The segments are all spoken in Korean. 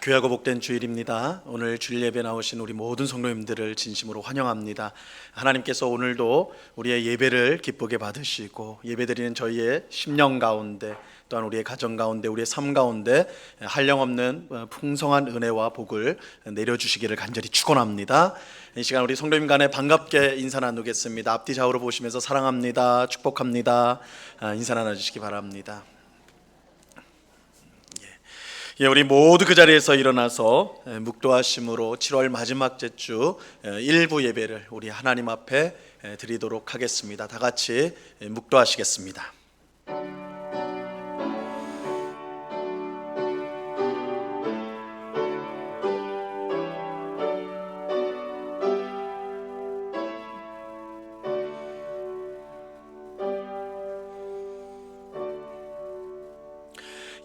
귀하고 복된 주일입니다. 오늘 주일 예배 나오신 우리 모든 성도님들을 진심으로 환영합니다. 하나님께서 오늘도 우리의 예배를 기쁘게 받으시고 예배드리는 저희의 심령 가운데 또한 우리의 가정 가운데 우리의 삶 가운데 한량없는 풍성한 은혜와 복을 내려주시기를 간절히 축원합니다. 이 시간 우리 성도님 간에 반갑게 인사 나누겠습니다. 앞뒤 좌우로 보시면서 사랑합니다, 축복합니다 인사 나눠주시기 바랍니다. 우리 모두 그 자리에서 일어나서 묵도하심으로 7월 마지막 주 일부 예배를 우리 하나님 앞에 드리도록 하겠습니다. 다 같이 묵도하시겠습니다.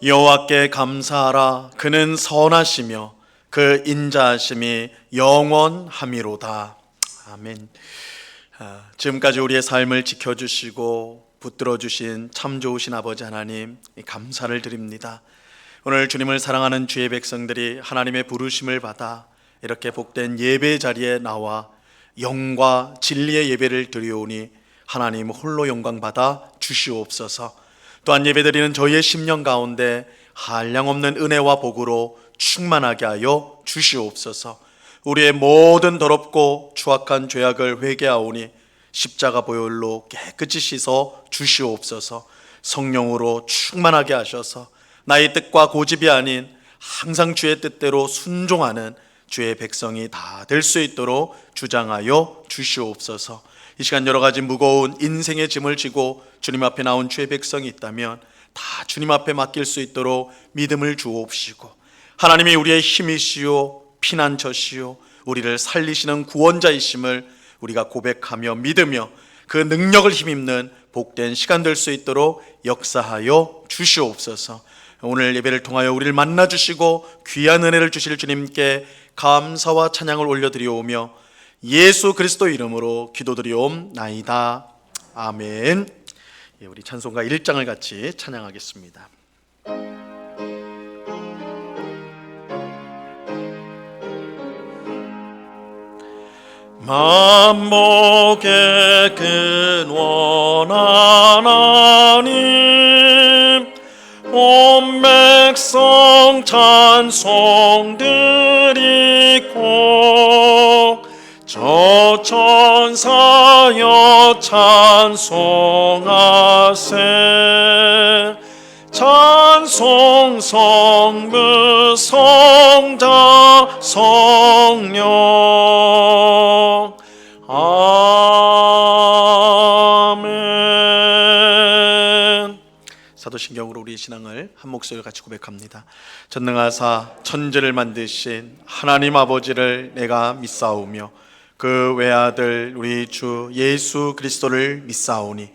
여호와께 감사하라. 그는 선하시며 그 인자하심이 영원함이로다. 아멘. 지금까지 우리의 삶을 지켜주시고 붙들어주신 참 좋으신 아버지 하나님, 감사를 드립니다. 오늘 주님을 사랑하는 주의 백성들이 하나님의 부르심을 받아 이렇게 복된 예배 자리에 나와 영과 진리의 예배를 드리오니 하나님 홀로 영광 받아 주시옵소서. 또한 예배드리는 저희의 심령 가운데 한량없는 은혜와 복으로 충만하게 하여 주시옵소서. 우리의 모든 더럽고 추악한 죄악을 회개하오니 십자가 보혈로 깨끗이 씻어 주시옵소서. 성령으로 충만하게 하셔서 나의 뜻과 고집이 아닌 항상 주의 뜻대로 순종하는 주의 백성이 다 될 수 있도록 주장하여 주시옵소서. 이 시간 여러 가지 무거운 인생의 짐을 지고 주님 앞에 나온 주의 백성이 있다면 다 주님 앞에 맡길 수 있도록 믿음을 주옵시고, 하나님이 우리의 힘이시요 피난처시요 우리를 살리시는 구원자이심을 우리가 고백하며 믿으며 그 능력을 힘입는 복된 시간 될 수 있도록 역사하여 주시옵소서. 오늘 예배를 통하여 우리를 만나주시고 귀한 은혜를 주실 주님께 감사와 찬양을 올려드리오며 예수 그리스도 이름으로 기도드리옵나이다. 아멘. 우리 찬송가 1장을 같이 찬양하겠습니다. 만복의 근원 하나님, 온 백성 찬송 드리고 저 천사여 찬송하세. 찬송 성부 성자 성령 아멘. 사도신경으로 우리 신앙을 한 목소리로 같이 고백합니다. 전능하사 천지를 만드신 하나님 아버지를 내가 믿사오며 그 외아들 우리 주 예수 그리스도를 믿사오니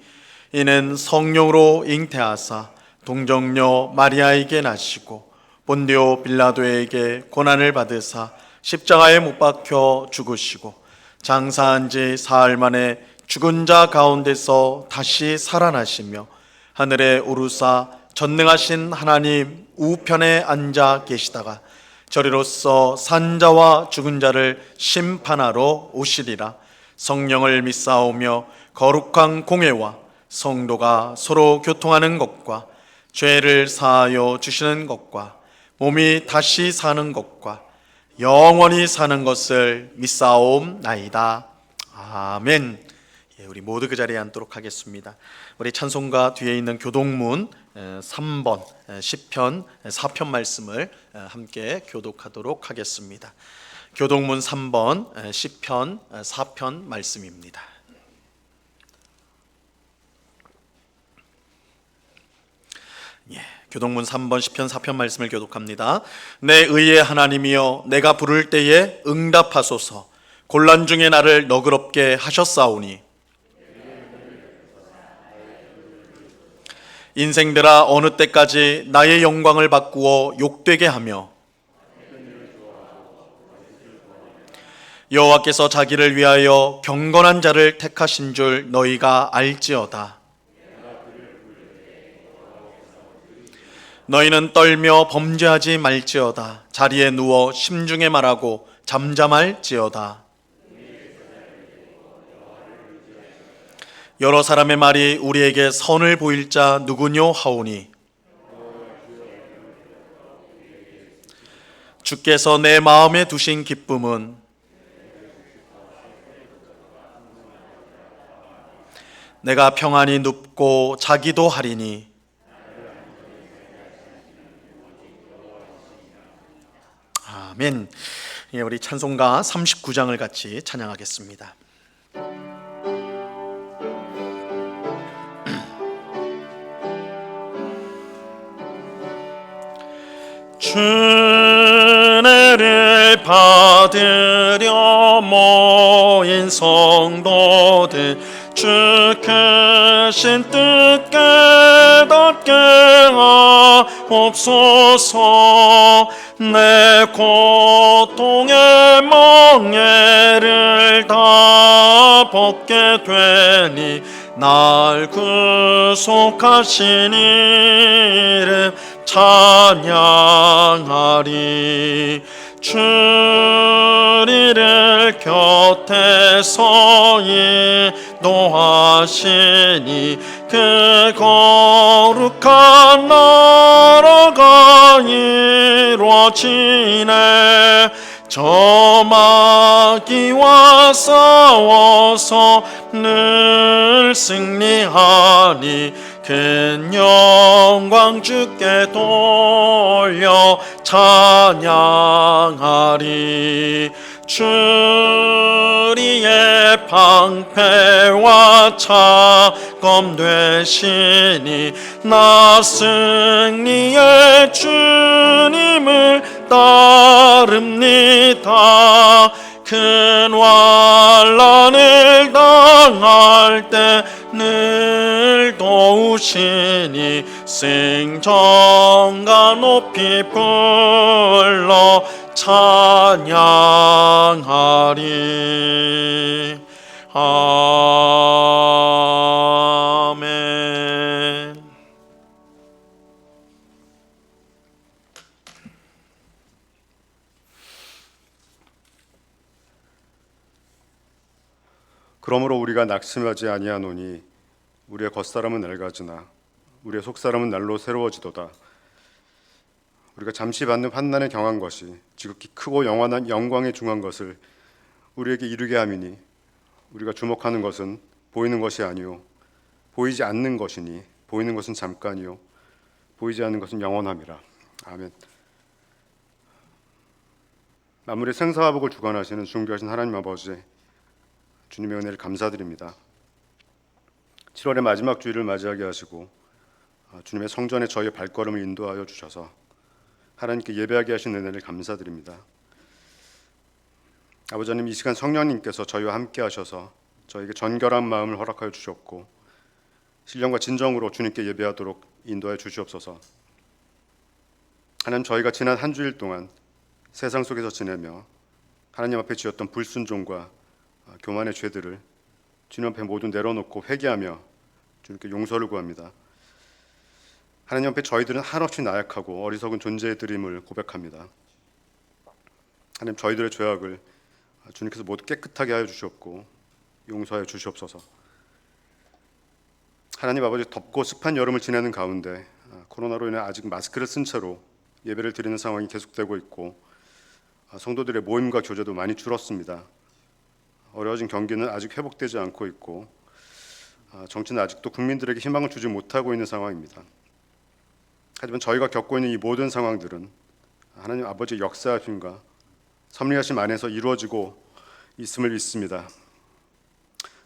이는 성령으로 잉태하사 동정녀 마리아에게 나시고 본디오 빌라도에게 고난을 받으사 십자가에 못 박혀 죽으시고 장사한 지 사흘 만에 죽은 자 가운데서 다시 살아나시며 하늘에 오르사 전능하신 하나님 우편에 앉아 계시다가 저리로서 산자와 죽은 자를 심판하러 오시리라. 성령을 믿사오며 거룩한 공회와 성도가 서로 교통하는 것과 죄를 사하여 주시는 것과 몸이 다시 사는 것과 영원히 사는 것을 믿사옵나이다. 아멘. 우리 모두 그 자리에 앉도록 하겠습니다. 우리 찬송가 뒤에 있는 교독문 3번 시편 4편 말씀을 함께 교독하도록 하겠습니다. 교독문 3번 시편 4편 말씀입니다. 교독문 3번 시편 4편 말씀을 교독합니다. 내 의의 하나님이여, 내가 부를 때에 응답하소서. 곤란 중에 나를 너그럽게 하셨사오니 인생들아, 어느 때까지 나의 영광을 바꾸어 욕되게 하며 여호와께서 자기를 위하여 경건한 자를 택하신 줄 너희가 알지어다. 너희는 떨며 범죄하지 말지어다. 자리에 누워 심중에 말하고 잠잠할지어다. 여러 사람의 말이 우리에게 선을 보일 자 누구뇨 하오니 주께서 내 마음에 두신 기쁨은 내가 평안히 눕고 자기도 하리니. 아멘. 예, 우리 찬송가 39장을 같이 찬양하겠습니다. 주례를 받으려 모인 성도들 주 크신 뜻 깨닫게 하옵소서. 내 고통의 멍에를 다 벗게 되니 날 구속하신 이름 찬양하리. 주리를 곁에서 인도하시니 그 거룩한 나라가 이루어지네. 저 마귀와 싸워서 늘 승리하니 큰 영광 주께 돌려 찬양하리. 주리의 방패와 차검 되시니 나 승리의 주님을 따릅니다. 큰 환난을 당할 때 늘 도우시니 승전가 높이 불러 찬양하리. 아멘. 그러므로 우리가 낙심하지 아니하노니 우리의 겉사람은 낡아지나 우리의 속사람은 날로 새로워지도다. 우리가 잠시 받는 환난에 경한 것이 지극히 크고 영원한 영광에 중한 것을 우리에게 이루게 함이니 우리가 주목하는 것은 보이는 것이 아니요 보이지 않는 것이니 보이는 것은 잠깐이요 보이지 않는 것은 영원함이라. 아멘. 만물의 생사화복을 주관하시는 존귀하신 하나님 아버지, 주님의 은혜를 감사드립니다. 7월의 마지막 주일을 맞이하게 하시고 주님의 성전에 저희의 발걸음을 인도하여 주셔서 하나님께 예배하게 하신 은혜를 감사드립니다. 아버지 하나님, 이 시간 성령님께서 저희와 함께 하셔서 저에게 전결한 마음을 허락하여 주셨고 신령과 진정으로 주님께 예배하도록 인도하여 주시옵소서. 하나님, 저희가 지난 한 주일 동안 세상 속에서 지내며 하나님 앞에 지었던 불순종과 교만의 죄들을 주님 앞에 모두 내려놓고 회개하며 주님께 용서를 구합니다. 하나님 앞에 저희들은 한없이 나약하고 어리석은 존재들임을 고백합니다. 하나님, 저희들의 죄악을 주님께서 모두 깨끗하게 하여 주시옵고 용서하여 주시옵소서. 하나님 아버지, 덥고 습한 여름을 지내는 가운데 코로나로 인해 아직 마스크를 쓴 채로 예배를 드리는 상황이 계속되고 있고 성도들의 모임과 교제도 많이 줄었습니다. 어려워진 경기는 아직 회복되지 않고 있고 정치는 아직도 국민들에게 희망을 주지 못하고 있는 상황입니다. 하지만 저희가 겪고 있는 이 모든 상황들은 하나님 아버지의 역사하심과 섭리하심 안에서 이루어지고 있음을 믿습니다.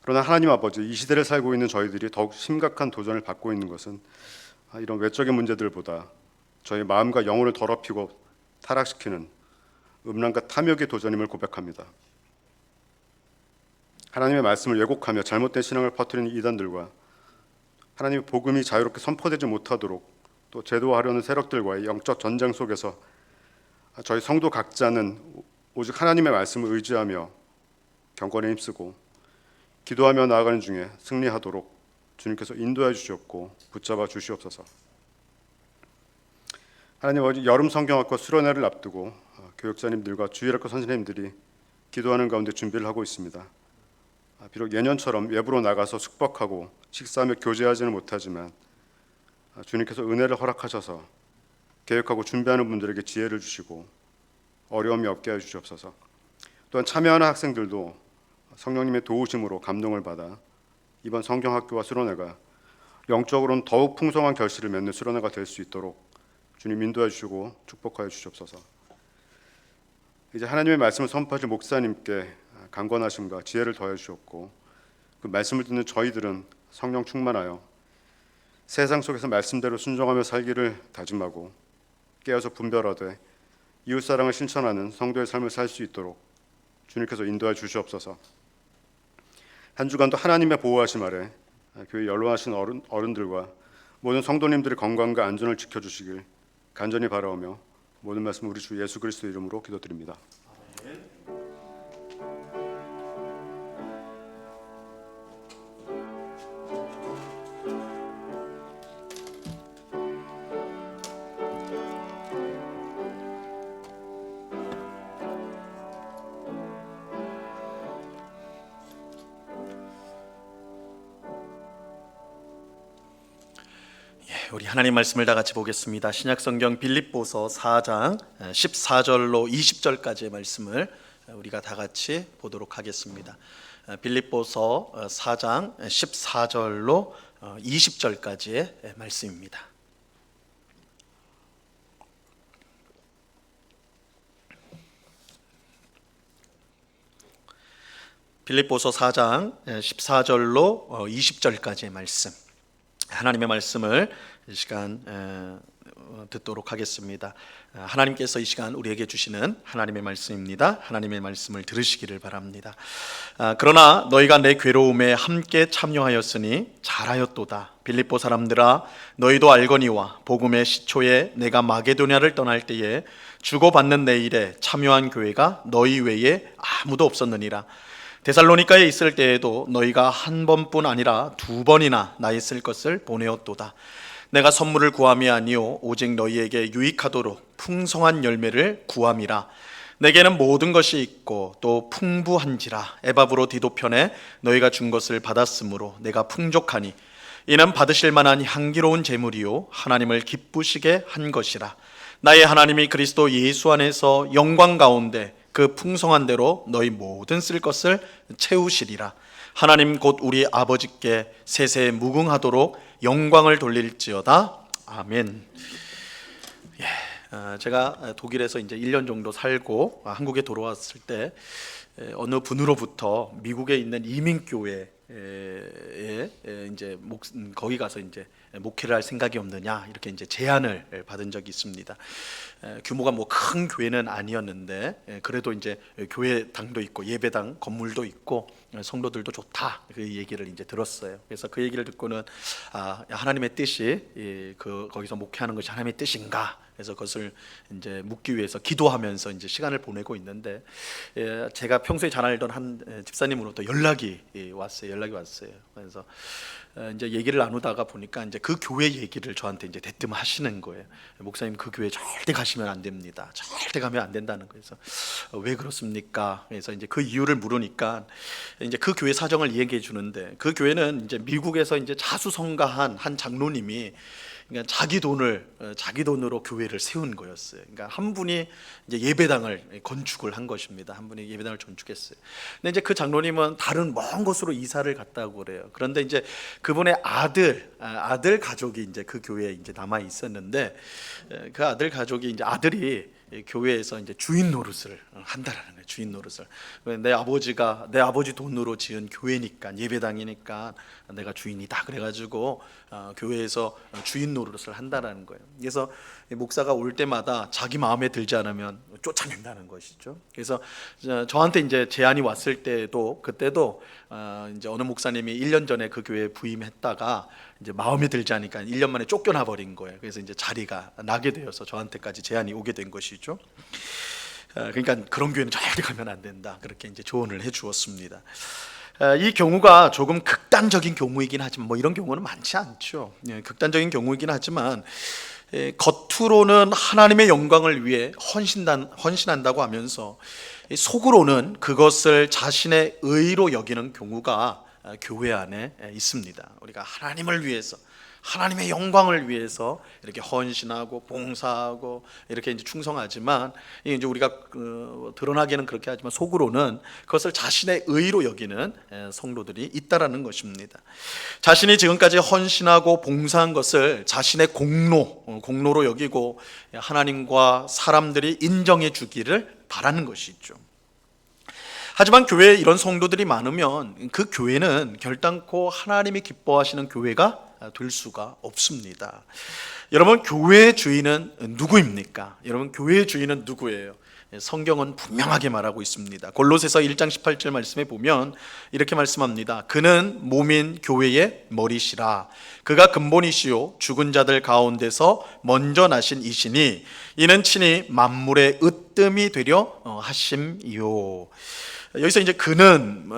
그러나 하나님 아버지, 이 시대를 살고 있는 저희들이 더욱 심각한 도전을 받고 있는 것은 이런 외적인 문제들보다 저희 마음과 영혼을 더럽히고 타락시키는 음란과 탐욕의 도전임을 고백합니다. 하나님의 말씀을 왜곡하며 잘못된 신앙을 퍼뜨리는 이단들과 하나님의 복음이 자유롭게 선포되지 못하도록 또 제도화하려는 세력들과의 영적 전쟁 속에서 저희 성도 각자는 오직 하나님의 말씀을 의지하며 경건에 힘쓰고 기도하며 나아가는 중에 승리하도록 주님께서 인도해 주시옵고 붙잡아 주시옵소서. 하나님 아버지, 여름 성경학과 수련회를 앞두고 교육자님들과 주일학교 선생님들이 기도하는 가운데 준비를 하고 있습니다. 비록 예년처럼 외부로 나가서 숙박하고 식사하며 교제하지는 못하지만 주님께서 은혜를 허락하셔서 계획하고 준비하는 분들에게 지혜를 주시고 어려움이 없게 해 주시옵소서. 또한 참여하는 학생들도 성령님의 도우심으로 감동을 받아 이번 성경학교와 수련회가 영적으로는 더욱 풍성한 결실을 맺는 수련회가 될 수 있도록 주님 인도해 주시고 축복하여 주시옵소서. 이제 하나님의 말씀을 선포하실 목사님께 강권하심과 지혜를 더해 주셨고, 그 말씀을 듣는 저희들은 성령 충만하여 세상 속에서 말씀대로 순종하며 살기를 다짐하고 깨어서 분별하되 이웃사랑을 실천하는 성도의 삶을 살 수 있도록 주님께서 인도해 주시옵소서. 한 주간도 하나님의 보호하심 아래 교회 연로하신 어른들과 모든 성도님들의 건강과 안전을 지켜주시길 간절히 바라오며 모든 말씀 우리 주 예수 그리스도 이름으로 기도드립니다. 우리 하나님 말씀을 다 같이 보겠습니다. 신약성경 빌립보서 4장 14절로 20절까지의 말씀을 우리가 다 같이 보도록 하겠습니다. 빌립보서 4장 14절로 20절까지의 말씀입니다. 빌립보서 4장 14절로 20절까지의 말씀, 하나님의 말씀을 이 시간 듣도록 하겠습니다. 하나님께서 이 시간 우리에게 주시는 하나님의 말씀입니다. 하나님의 말씀을 들으시기를 바랍니다. 그러나 너희가 내 괴로움에 함께 참여하였으니 잘하였도다. 빌립보 사람들아, 너희도 알거니와 복음의 시초에 내가 마게도냐를 떠날 때에 주고받는 내 일에 참여한 교회가 너희 외에 아무도 없었느니라. 데살로니가에 있을 때에도 너희가 한 번뿐 아니라 두 번이나 나 있을 것을 보내었도다. 내가 선물을 구함이 아니요 오직 너희에게 유익하도록 풍성한 열매를 구함이라. 내게는 모든 것이 있고 또 풍부한지라. 에바브로디도 편에 너희가 준 것을 받았으므로 내가 풍족하니 이는 받으실 만한 향기로운 제물이요 하나님을 기쁘시게 한 것이라. 나의 하나님이 그리스도 예수 안에서 영광 가운데 그 풍성한 대로 너희 모든 쓸 것을 채우시리라. 하나님 곧 우리 아버지께 세세에 무궁하도록 영광을 돌릴지어다. 아멘. 제가 독일에서 이제 1년 정도 살고 한국에 돌아왔을 때 어느 분으로부터 미국에 있는 이민교회에 이제 거기 가서 이제 목회를 할 생각이 없느냐 이렇게 이제 제안을 받은 적이 있습니다. 규모가 뭐 큰 교회는 아니었는데 그래도 이제 교회당도 있고 예배당 건물도 있고 성도들도 좋다 그 얘기를 이제 들었어요. 그래서 그 얘기를 듣고는 하나님의 뜻이 거기서 목회하는 것이 하나님의 뜻인가? 그래서 그것을 이제 묻기 위해서 기도하면서 이제 시간을 보내고 있는데 제가 평소에 잘 알던 한 집사님으로부터 연락이 왔어요. 그래서 이제 얘기를 나누다가 보니까 이제 그 교회 얘기를 저한테 이제 대뜸하시는 거예요. 목사님 그 교회 절대 가시면 안 됩니다. 절대 가면 안 된다는 거예요. 그래서 왜 그렇습니까? 그래서 이제 그 이유를 물으니까 이제 그 교회 사정을 얘기해 주는데 그 교회는 이제 미국에서 이제 자수성가한 한 장로님이 그러니까 자기 돈으로 교회를 세운 거였어요. 그러니까 한 분이 이제 예배당을 건축을 한 것입니다. 한 분이 예배당을 건축했어요. 근데 이제 그 장로님은 다른 먼 곳으로 이사를 갔다고 그래요. 그런데 이제 그분의 아들 가족이 이제 그 교회에 이제 남아 있었는데 그 아들 가족이 이제 아들이 교회에서 이제 주인 노릇을 한다라는 거예요. 주인 노릇을. 내 아버지 돈으로 지은 교회니까 예배당이니까 내가 주인이다. 그래가지고 교회에서 주인 노릇을 한다라는 거예요. 그래서 목사가 올 때마다 자기 마음에 들지 않으면 쫓아낸다는 것이죠. 그래서 저한테 이제 제안이 왔을 때도 그때도 이제 어느 목사님이 1년 전에 그 교회에 부임했다가 이제 마음에 들지 않으니까 1년 만에 쫓겨나 버린 거예요. 그래서 이제 자리가 나게 되어서 저한테까지 제안이 오게 된 것이죠. 그러니까 그런 교회는 절대 가면 안 된다. 그렇게 이제 조언을 해 주었습니다. 이 경우가 조금 극단적인 경우이긴 하지만 뭐 이런 경우는 많지 않죠. 극단적인 경우이긴 하지만 겉으로는 하나님의 영광을 위해 헌신한다고 하면서 속으로는 그것을 자신의 의로 여기는 경우가 교회 안에 있습니다. 우리가 하나님을 위해서, 하나님의 영광을 위해서 이렇게 헌신하고 봉사하고 이렇게 이제 충성하지만, 이제 우리가 드러나기는 그렇게 하지만 속으로는 그것을 자신의 의로 여기는 성도들이 있다라는 것입니다. 자신이 지금까지 헌신하고 봉사한 것을 자신의 공로로 여기고 하나님과 사람들이 인정해 주기를 바라는 것이죠. 하지만 교회에 이런 성도들이 많으면 그 교회는 결단코 하나님이 기뻐하시는 교회가 될 수가 없습니다. 여러분, 교회의 주인은 누구입니까? 여러분, 교회의 주인은 누구예요? 성경은 분명하게 말하고 있습니다. 골로새서 1장 18절 말씀에 보면 이렇게 말씀합니다. 그는 몸인 교회의 머리시라. 그가 근본이시요 죽은 자들 가운데서 먼저 나신 이시니 이는 친히 만물의 으뜸이 되려 하심이요. 여기서 이제 그는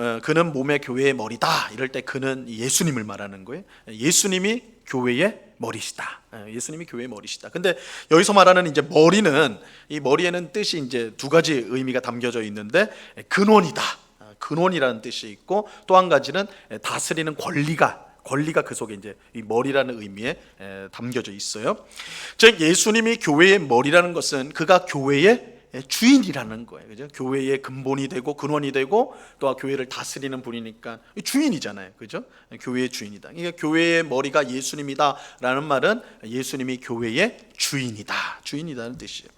몸의 교회의 머리다 이럴 때 그는 예수님을 말하는 거예요. 예수님이 교회의 머리시다. 예수님이 교회의 머리시다. 근데 여기서 말하는 이제 머리는, 이 머리에는 뜻이 이제 두 가지 의미가 담겨져 있는데, 근원이다. 근원이라는 뜻이 있고, 또 한 가지는 다스리는 권리가 그 속에 이제 이 머리라는 의미에 담겨져 있어요. 즉 예수님이 교회의 머리라는 것은 그가 교회의 주인이라는 거예요. 그죠? 교회의 근본이 되고 근원이 되고 또 교회를 다스리는 분이니까 주인이잖아요. 그죠? 교회의 주인이다. 그러니까 교회의 머리가 예수님이다라는 말은 예수님이 교회의 주인이다는 뜻이에요.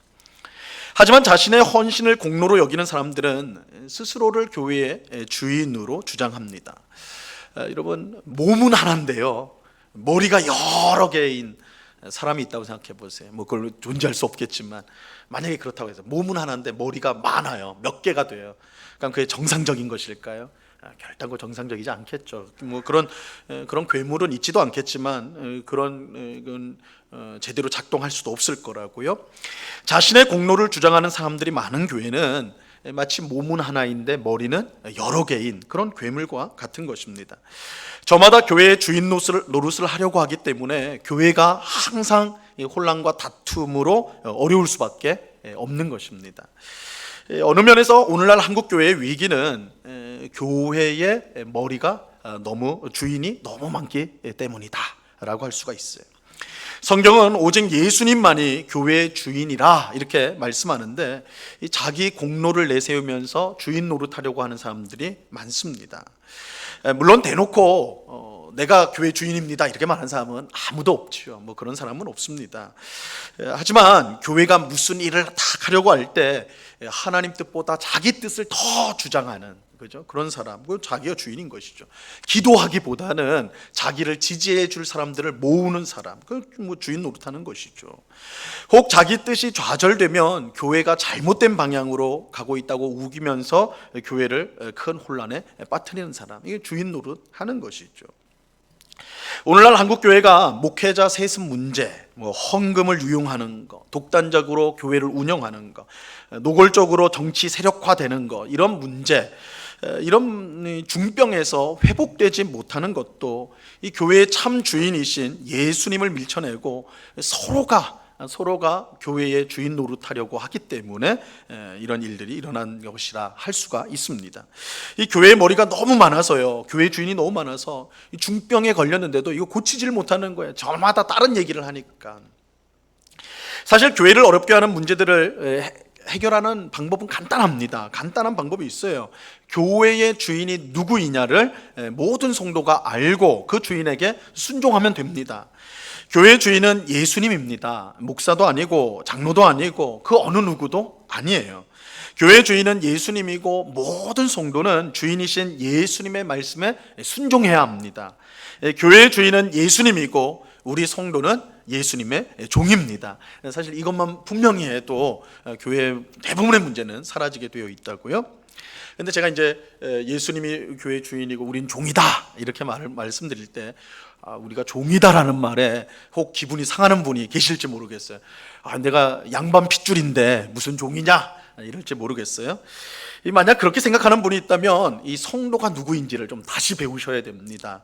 하지만 자신의 헌신을 공로로 여기는 사람들은 스스로를 교회의 주인으로 주장합니다. 여러분, 몸은 하나인데요, 머리가 여러 개인 사람이 있다고 생각해 보세요. 뭐 그걸 존재할 수 없겠지만 만약에 그렇다고 해서 몸은 하나인데 머리가 많아요. 몇 개가 돼요. 그럼 그게 정상적인 것일까요? 결단코 정상적이지 않겠죠. 뭐 그런 괴물은 있지도 않겠지만 그런 제대로 작동할 수도 없을 거라고요. 자신의 공로를 주장하는 사람들이 많은 교회는 마치 몸은 하나인데 머리는 여러 개인 그런 괴물과 같은 것입니다. 저마다 교회의 주인 노릇을 하려고 하기 때문에 교회가 항상 혼란과 다툼으로 어려울 수밖에 없는 것입니다. 어느 면에서 오늘날 한국 교회의 위기는 교회의 머리가 주인이 너무 많기 때문이다라고 할 수가 있어요. 성경은 오직 예수님만이 교회의 주인이라 이렇게 말씀하는데, 자기 공로를 내세우면서 주인 노릇하려고 하는 사람들이 많습니다. 물론 대놓고 내가 교회 주인입니다 이렇게 말하는 사람은 아무도 없죠. 뭐 그런 사람은 없습니다. 하지만 교회가 무슨 일을 다 하려고 할 때 하나님 뜻보다 자기 뜻을 더 주장하는, 그죠? 그런 사람, 자기가 주인인 것이죠. 기도하기보다는 자기를 지지해 줄 사람들을 모으는 사람, 뭐 주인 노릇하는 것이죠. 혹 자기 뜻이 좌절되면 교회가 잘못된 방향으로 가고 있다고 우기면서 교회를 큰 혼란에 빠뜨리는 사람, 이게 주인 노릇하는 것이죠. 오늘날 한국 교회가 목회자 세습 문제, 헌금을 유용하는 거, 독단적으로 교회를 운영하는 거, 노골적으로 정치 세력화되는 거, 이런 문제, 이런 중병에서 회복되지 못하는 것도 이 교회의 참 주인이신 예수님을 밀쳐내고 서로가 교회의 주인 노릇하려고 하기 때문에 이런 일들이 일어난 것이라 할 수가 있습니다. 이 교회의 머리가 너무 많아서요, 교회 주인이 너무 많아서 이 중병에 걸렸는데도 이거 고치질 못하는 거예요. 저마다 다른 얘기를 하니까. 사실 교회를 어렵게 하는 문제들을 해결하는 방법은 간단합니다. 간단한 방법이 있어요. 교회의 주인이 누구이냐를 모든 성도가 알고 그 주인에게 순종하면 됩니다. 교회의 주인은 예수님입니다. 목사도 아니고 장로도 아니고 그 어느 누구도 아니에요. 교회의 주인은 예수님이고 모든 성도는 주인이신 예수님의 말씀에 순종해야 합니다. 교회의 주인은 예수님이고 우리 성도는 예수님의 종입니다. 사실 이것만 분명히 해도 교회 대부분의 문제는 사라지게 되어 있다고요. 근데 제가 이제 예수님이 교회 주인이고 우린 종이다 이렇게 말씀드릴 때 우리가 종이다라는 말에 혹 기분이 상하는 분이 계실지 모르겠어요. 내가 양반 핏줄인데 무슨 종이냐? 이럴지 모르겠어요. 만약 그렇게 생각하는 분이 있다면 이 성도가 누구인지를 좀 다시 배우셔야 됩니다.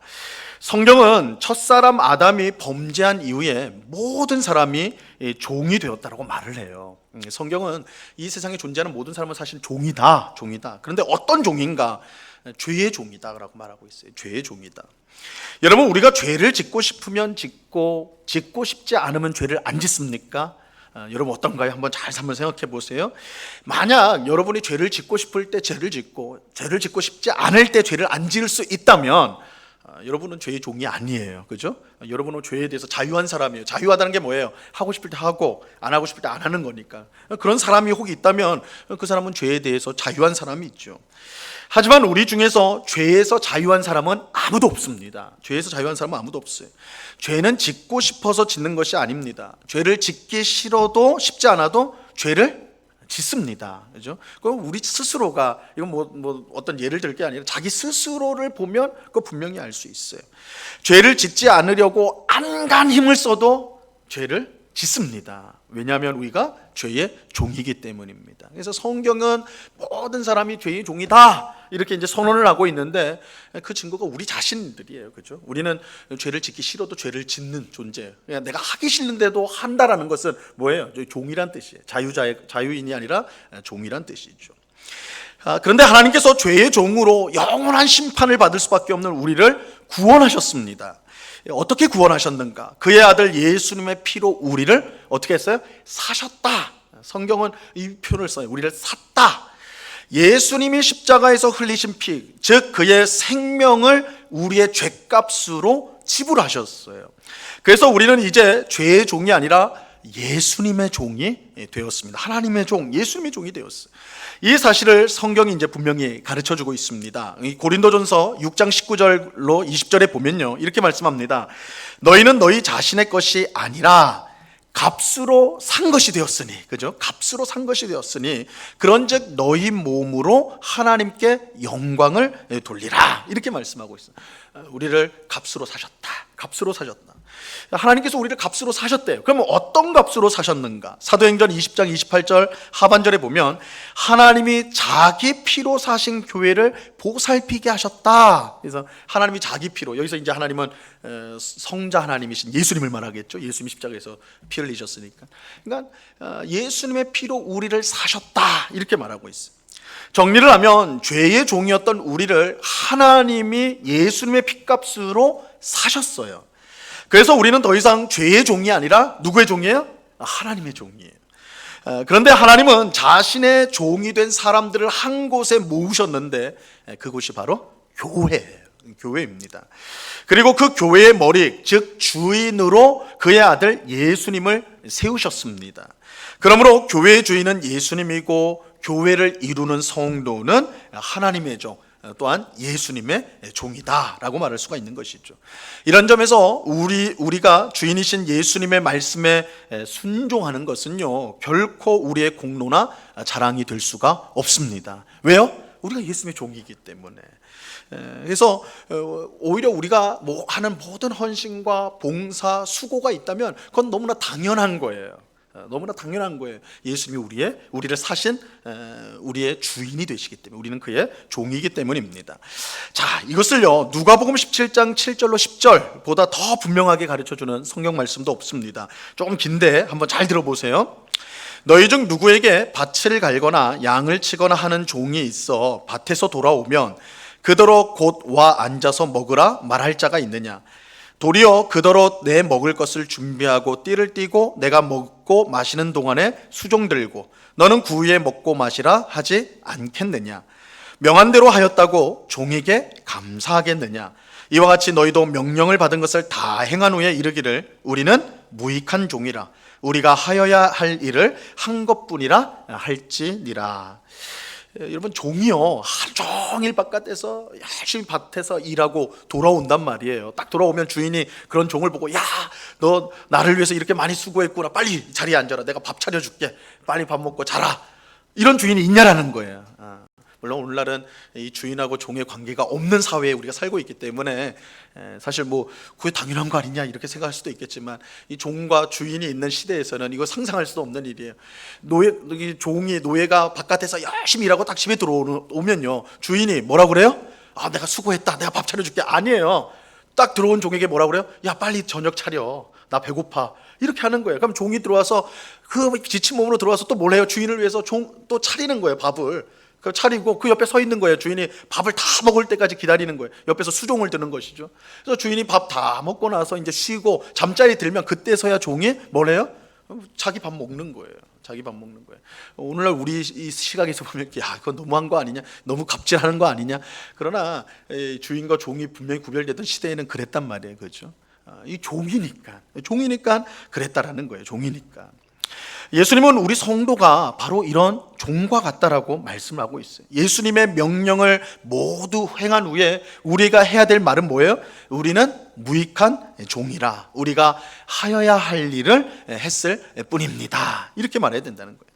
성경은 첫사람 아담이 범죄한 이후에 모든 사람이 종이 되었다라고 말을 해요. 성경은 이 세상에 존재하는 모든 사람은 사실 종이다. 그런데 어떤 종인가? 죄의 종이다라고 말하고 있어요. 죄의 종이다. 여러분, 우리가 죄를 짓고 싶으면 짓고 싶지 않으면 죄를 안 짓습니까? 여러분 어떤가요? 한번 생각해 보세요. 만약 여러분이 죄를 짓고 싶을 때 죄를 짓고 싶지 않을 때 죄를 안 지을 수 있다면 여러분은 죄의 종이 아니에요. 그죠? 여러분은 죄에 대해서 자유한 사람이에요. 자유하다는 게 뭐예요? 하고 싶을 때 하고 안 하고 싶을 때 안 하는 거니까. 그런 사람이 혹 있다면 그 사람은 죄에 대해서 자유한 사람이 있죠. 하지만 우리 중에서 죄에서 자유한 사람은 아무도 없습니다. 죄에서 자유한 사람은 아무도 없어요. 죄는 짓고 싶어서 짓는 것이 아닙니다. 죄를 짓기 쉽지 않아도 죄를 짓습니다. 그죠? 그럼 우리 스스로가, 이건 어떤 예를 들 게 아니라 자기 스스로를 보면 그거 분명히 알 수 있어요. 죄를 짓지 않으려고 안간 힘을 써도 죄를 짓습니다. 왜냐하면 우리가 죄의 종이기 때문입니다. 그래서 성경은 모든 사람이 죄의 종이다 이렇게 이제 선언을 하고 있는데 그 증거가 우리 자신들이에요. 그죠? 우리는 죄를 짓기 싫어도 죄를 짓는 존재예요. 그냥 내가 하기 싫은데도 한다라는 것은 뭐예요? 종이란 뜻이에요. 자유인이 아니라 종이란 뜻이죠. 그런데 하나님께서 죄의 종으로 영원한 심판을 받을 수밖에 없는 우리를 구원하셨습니다. 어떻게 구원하셨는가? 그의 아들 예수님의 피로 우리를 어떻게 했어요? 사셨다. 성경은 이 표현을 써요. 우리를 샀다. 예수님이 십자가에서 흘리신 피, 즉 그의 생명을 우리의 죄값으로 지불하셨어요. 그래서 우리는 이제 죄의 종이 아니라 예수님의 종이 되었습니다. 하나님의 종, 예수님의 종이 되었어요. 이 사실을 성경이 이제 분명히 가르쳐주고 있습니다. 고린도전서 6장 19절로 20절에 보면요, 이렇게 말씀합니다. 너희는 너희 자신의 것이 아니라 값으로 산 것이 되었으니, 그죠? 값으로 산 것이 되었으니, 그런즉 너희 몸으로 하나님께 영광을 돌리라. 이렇게 말씀하고 있어요. 우리를 값으로 사셨다. 값으로 사셨다. 하나님께서 우리를 값으로 사셨대요. 그러면 어떤 값으로 사셨는가? 사도행전 20장 28절 하반절에 보면 하나님이 자기 피로 사신 교회를 보살피게 하셨다. 그래서 하나님이 자기 피로, 여기서 이제 하나님은 성자 하나님이신 예수님을 말하겠죠. 예수님이 십자가에서 피 흘리셨으니까. 그러니까 예수님의 피로 우리를 사셨다 이렇게 말하고 있어요. 정리를 하면 죄의 종이었던 우리를 하나님이 예수님의 피값으로 사셨어요. 그래서 우리는 더 이상 죄의 종이 아니라 누구의 종이에요? 하나님의 종이에요. 그런데 하나님은 자신의 종이 된 사람들을 한 곳에 모으셨는데 그곳이 바로 교회예요. 교회입니다. 그리고 그 교회의 머리, 즉 주인으로 그의 아들 예수님을 세우셨습니다. 그러므로 교회의 주인은 예수님이고 교회를 이루는 성도는 하나님의 종, 또한 예수님의 종이다라고 말할 수가 있는 것이죠. 이런 점에서 우리가 주인이신 예수님의 말씀에 순종하는 것은요, 결코 우리의 공로나 자랑이 될 수가 없습니다. 왜요? 우리가 예수님의 종이기 때문에. 그래서 오히려 우리가 하는 모든 헌신과 봉사, 수고가 있다면 그건 너무나 당연한 거예요. 너무나 당연한 거예요. 예수님이 우리를 사신 우리의 주인이 되시기 때문에, 우리는 그의 종이기 때문입니다. 자, 이것을요, 누가복음 17장 7절로 10절보다 더 분명하게 가르쳐주는 성경 말씀도 없습니다. 조금 긴데 한번 잘 들어보세요. 너희 중 누구에게 밭을 갈거나 양을 치거나 하는 종이 있어 밭에서 돌아오면 그더러 곧 와 앉아서 먹으라 말할 자가 있느냐? 도리어 그더러 내 먹을 것을 준비하고 띠를 띠고 내가 먹고 마시는 동안에 수종 들고 너는 그 후에 먹고 마시라 하지 않겠느냐? 명한 대로 하였다고 종에게 감사하겠느냐? 이와 같이 너희도 명령을 받은 것을 다 행한 후에 이르기를 우리는 무익한 종이라 우리가 하여야 할 일을 한 것뿐이라 할지니라. 여러분, 종이요, 하루 종일 바깥에서 열심히 밭에서 일하고 돌아온단 말이에요. 딱 돌아오면 주인이 그런 종을 보고, 야, 너 나를 위해서 이렇게 많이 수고했구나, 빨리 자리에 앉아라, 내가 밥 차려줄게, 빨리 밥 먹고 자라, 이런 주인이 있냐라는 거예요. 물론 오늘날은 이 주인하고 종의 관계가 없는 사회에 우리가 살고 있기 때문에 사실 뭐 그게 당연한 거 아니냐 이렇게 생각할 수도 있겠지만, 이 종과 주인이 있는 시대에서는 이거 상상할 수도 없는 일이에요. 노예가 바깥에서 열심히 일하고 딱 집에 들어오면요, 주인이 뭐라 그래요? 아, 내가 수고했다, 내가 밥 차려줄게. 아니에요. 딱 들어온 종에게 뭐라 그래요? 야, 빨리 저녁 차려, 나 배고파, 이렇게 하는 거예요. 그럼 종이 들어와서 그 지친 몸으로 들어와서 또 뭘 해요? 주인을 위해서 또 차리는 거예요. 밥을 차리고 그 옆에 서 있는 거예요. 주인이 밥을 다 먹을 때까지 기다리는 거예요. 옆에서 수종을 드는 것이죠. 그래서 주인이 밥 다 먹고 나서 이제 쉬고 잠자리 들면 그때서야 종이 뭘 해요? 자기 밥 먹는 거예요. 자기 밥 먹는 거예요. 오늘날 우리 이 시각에서 보면 야, 그건 너무한 거 아니냐, 너무 갑질하는 거 아니냐. 그러나 주인과 종이 분명히 구별되던 시대에는 그랬단 말이에요. 그렇죠? 이 종이니까 그랬다라는 거예요. 종이니까. 예수님은 우리 성도가 바로 이런 종과 같다라고 말씀하고 있어요. 예수님의 명령을 모두 행한 후에 우리가 해야 될 말은 뭐예요? 우리는 무익한 종이라, 우리가 하여야 할 일을 했을 뿐입니다. 이렇게 말해야 된다는 거예요.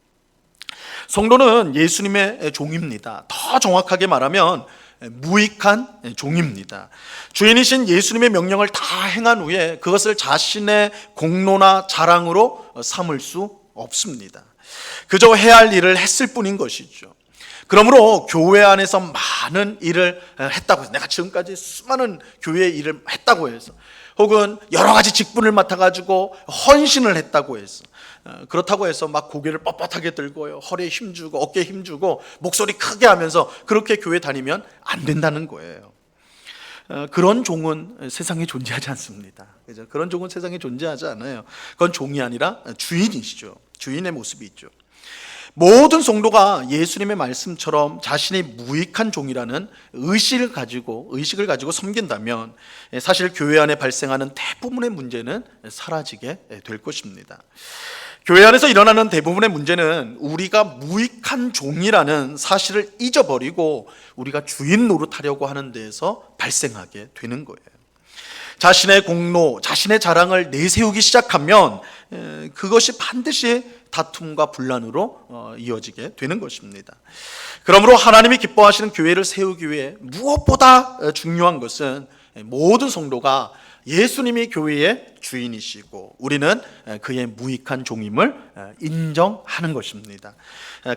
성도는 예수님의 종입니다. 더 정확하게 말하면 무익한 종입니다. 주인이신 예수님의 명령을 다 행한 후에 그것을 자신의 공로나 자랑으로 삼을 수 없습니다. 그저 해야 할 일을 했을 뿐인 것이죠. 그러므로 교회 안에서 많은 일을 했다고 해서, 내가 지금까지 수많은 교회 일을 했다고 해서, 혹은 여러 가지 직분을 맡아가지고 헌신을 했다고 해서, 그렇다고 해서 막 고개를 뻣뻣하게 들고요, 허리에 힘주고 어깨에 힘주고 목소리 크게 하면서 그렇게 교회 다니면 안 된다는 거예요. 그런 종은 세상에 존재하지 않습니다. 그죠? 그런 종은 세상에 존재하지 않아요. 그건 종이 아니라 주인이시죠. 주인의 모습이 있죠. 모든 성도가 예수님의 말씀처럼 자신이 무익한 종이라는 의식을 가지고 섬긴다면 사실 교회 안에 발생하는 대부분의 문제는 사라지게 될 것입니다. 교회 안에서 일어나는 대부분의 문제는 우리가 무익한 종이라는 사실을 잊어버리고 우리가 주인 노릇하려고 하는 데에서 발생하게 되는 거예요. 자신의 공로, 자신의 자랑을 내세우기 시작하면 그것이 반드시 다툼과 분란으로 이어지게 되는 것입니다. 그러므로 하나님이 기뻐하시는 교회를 세우기 위해 무엇보다 중요한 것은 모든 성도가 예수님이 교회의 주인이시고 우리는 그의 무익한 종임을 인정하는 것입니다.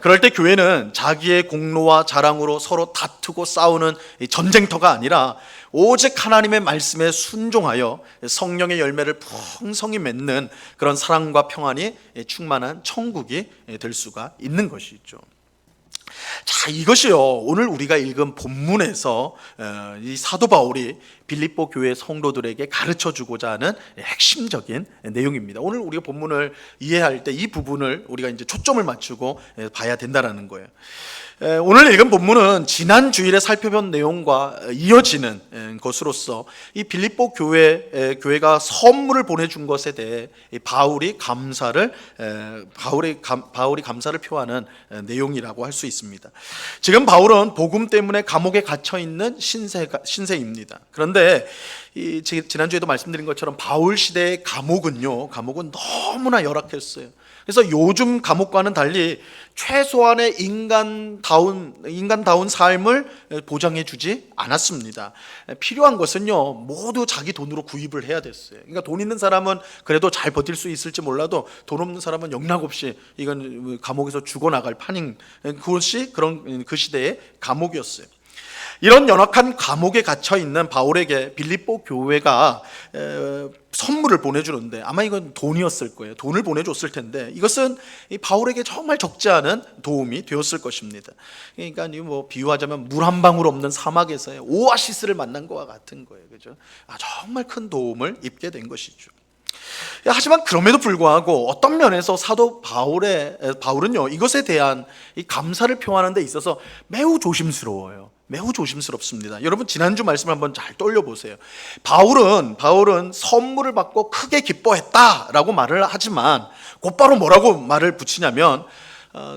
그럴 때 교회는 자기의 공로와 자랑으로 서로 다투고 싸우는 전쟁터가 아니라 오직 하나님의 말씀에 순종하여 성령의 열매를 풍성히 맺는 그런 사랑과 평안이 충만한 천국이 될 수가 있는 것이죠. 자, 이것이요, 오늘 우리가 읽은 본문에서 이 사도 바울이 빌립보 교회 성도들에게 가르쳐 주고자 하는 핵심적인 내용입니다. 오늘 우리가 본문을 이해할 때 이 부분을 우리가 이제 초점을 맞추고 봐야 된다라는 거예요. 오늘 읽은 본문은 지난 주일에 살펴본 내용과 이어지는 것으로서 이 빌립보 교회가 선물을 보내준 것에 대해 바울이 감사를 표하는 내용이라고 할 수 있습니다. 지금 바울은 복음 때문에 감옥에 갇혀 있는 신세입니다. 그런데 지난주에도 말씀드린 것처럼 바울 시대의 감옥은 너무나 열악했어요. 그래서 요즘 감옥과는 달리 최소한의 인간다운 삶을 보장해 주지 않았습니다. 필요한 것은요, 모두 자기 돈으로 구입을 해야 됐어요. 그러니까 돈 있는 사람은 그래도 잘 버틸 수 있을지 몰라도 돈 없는 사람은 영락없이 이건 감옥에서 죽어나갈 판인, 그것이 그 시대의 감옥이었어요. 이런 연약한 감옥에 갇혀 있는 바울에게 빌립보 교회가 선물을 보내주는데, 아마 이건 돈이었을 거예요. 돈을 보내줬을 텐데 이것은 이 바울에게 정말 적지 않은 도움이 되었을 것입니다. 그러니까 비유하자면 물 한 방울 없는 사막에서의 오아시스를 만난 것과 같은 거예요. 그죠? 정말 큰 도움을 입게 된 것이죠. 하지만 그럼에도 불구하고 어떤 면에서 사도 바울은요, 이것에 대한 이 감사를 표하는 데 있어서 매우 조심스러워요. 매우 조심스럽습니다. 여러분, 지난주 말씀을 한번 잘 떠올려보세요. 바울은 선물을 받고 크게 기뻐했다라고 말을 하지만 곧바로 뭐라고 말을 붙이냐면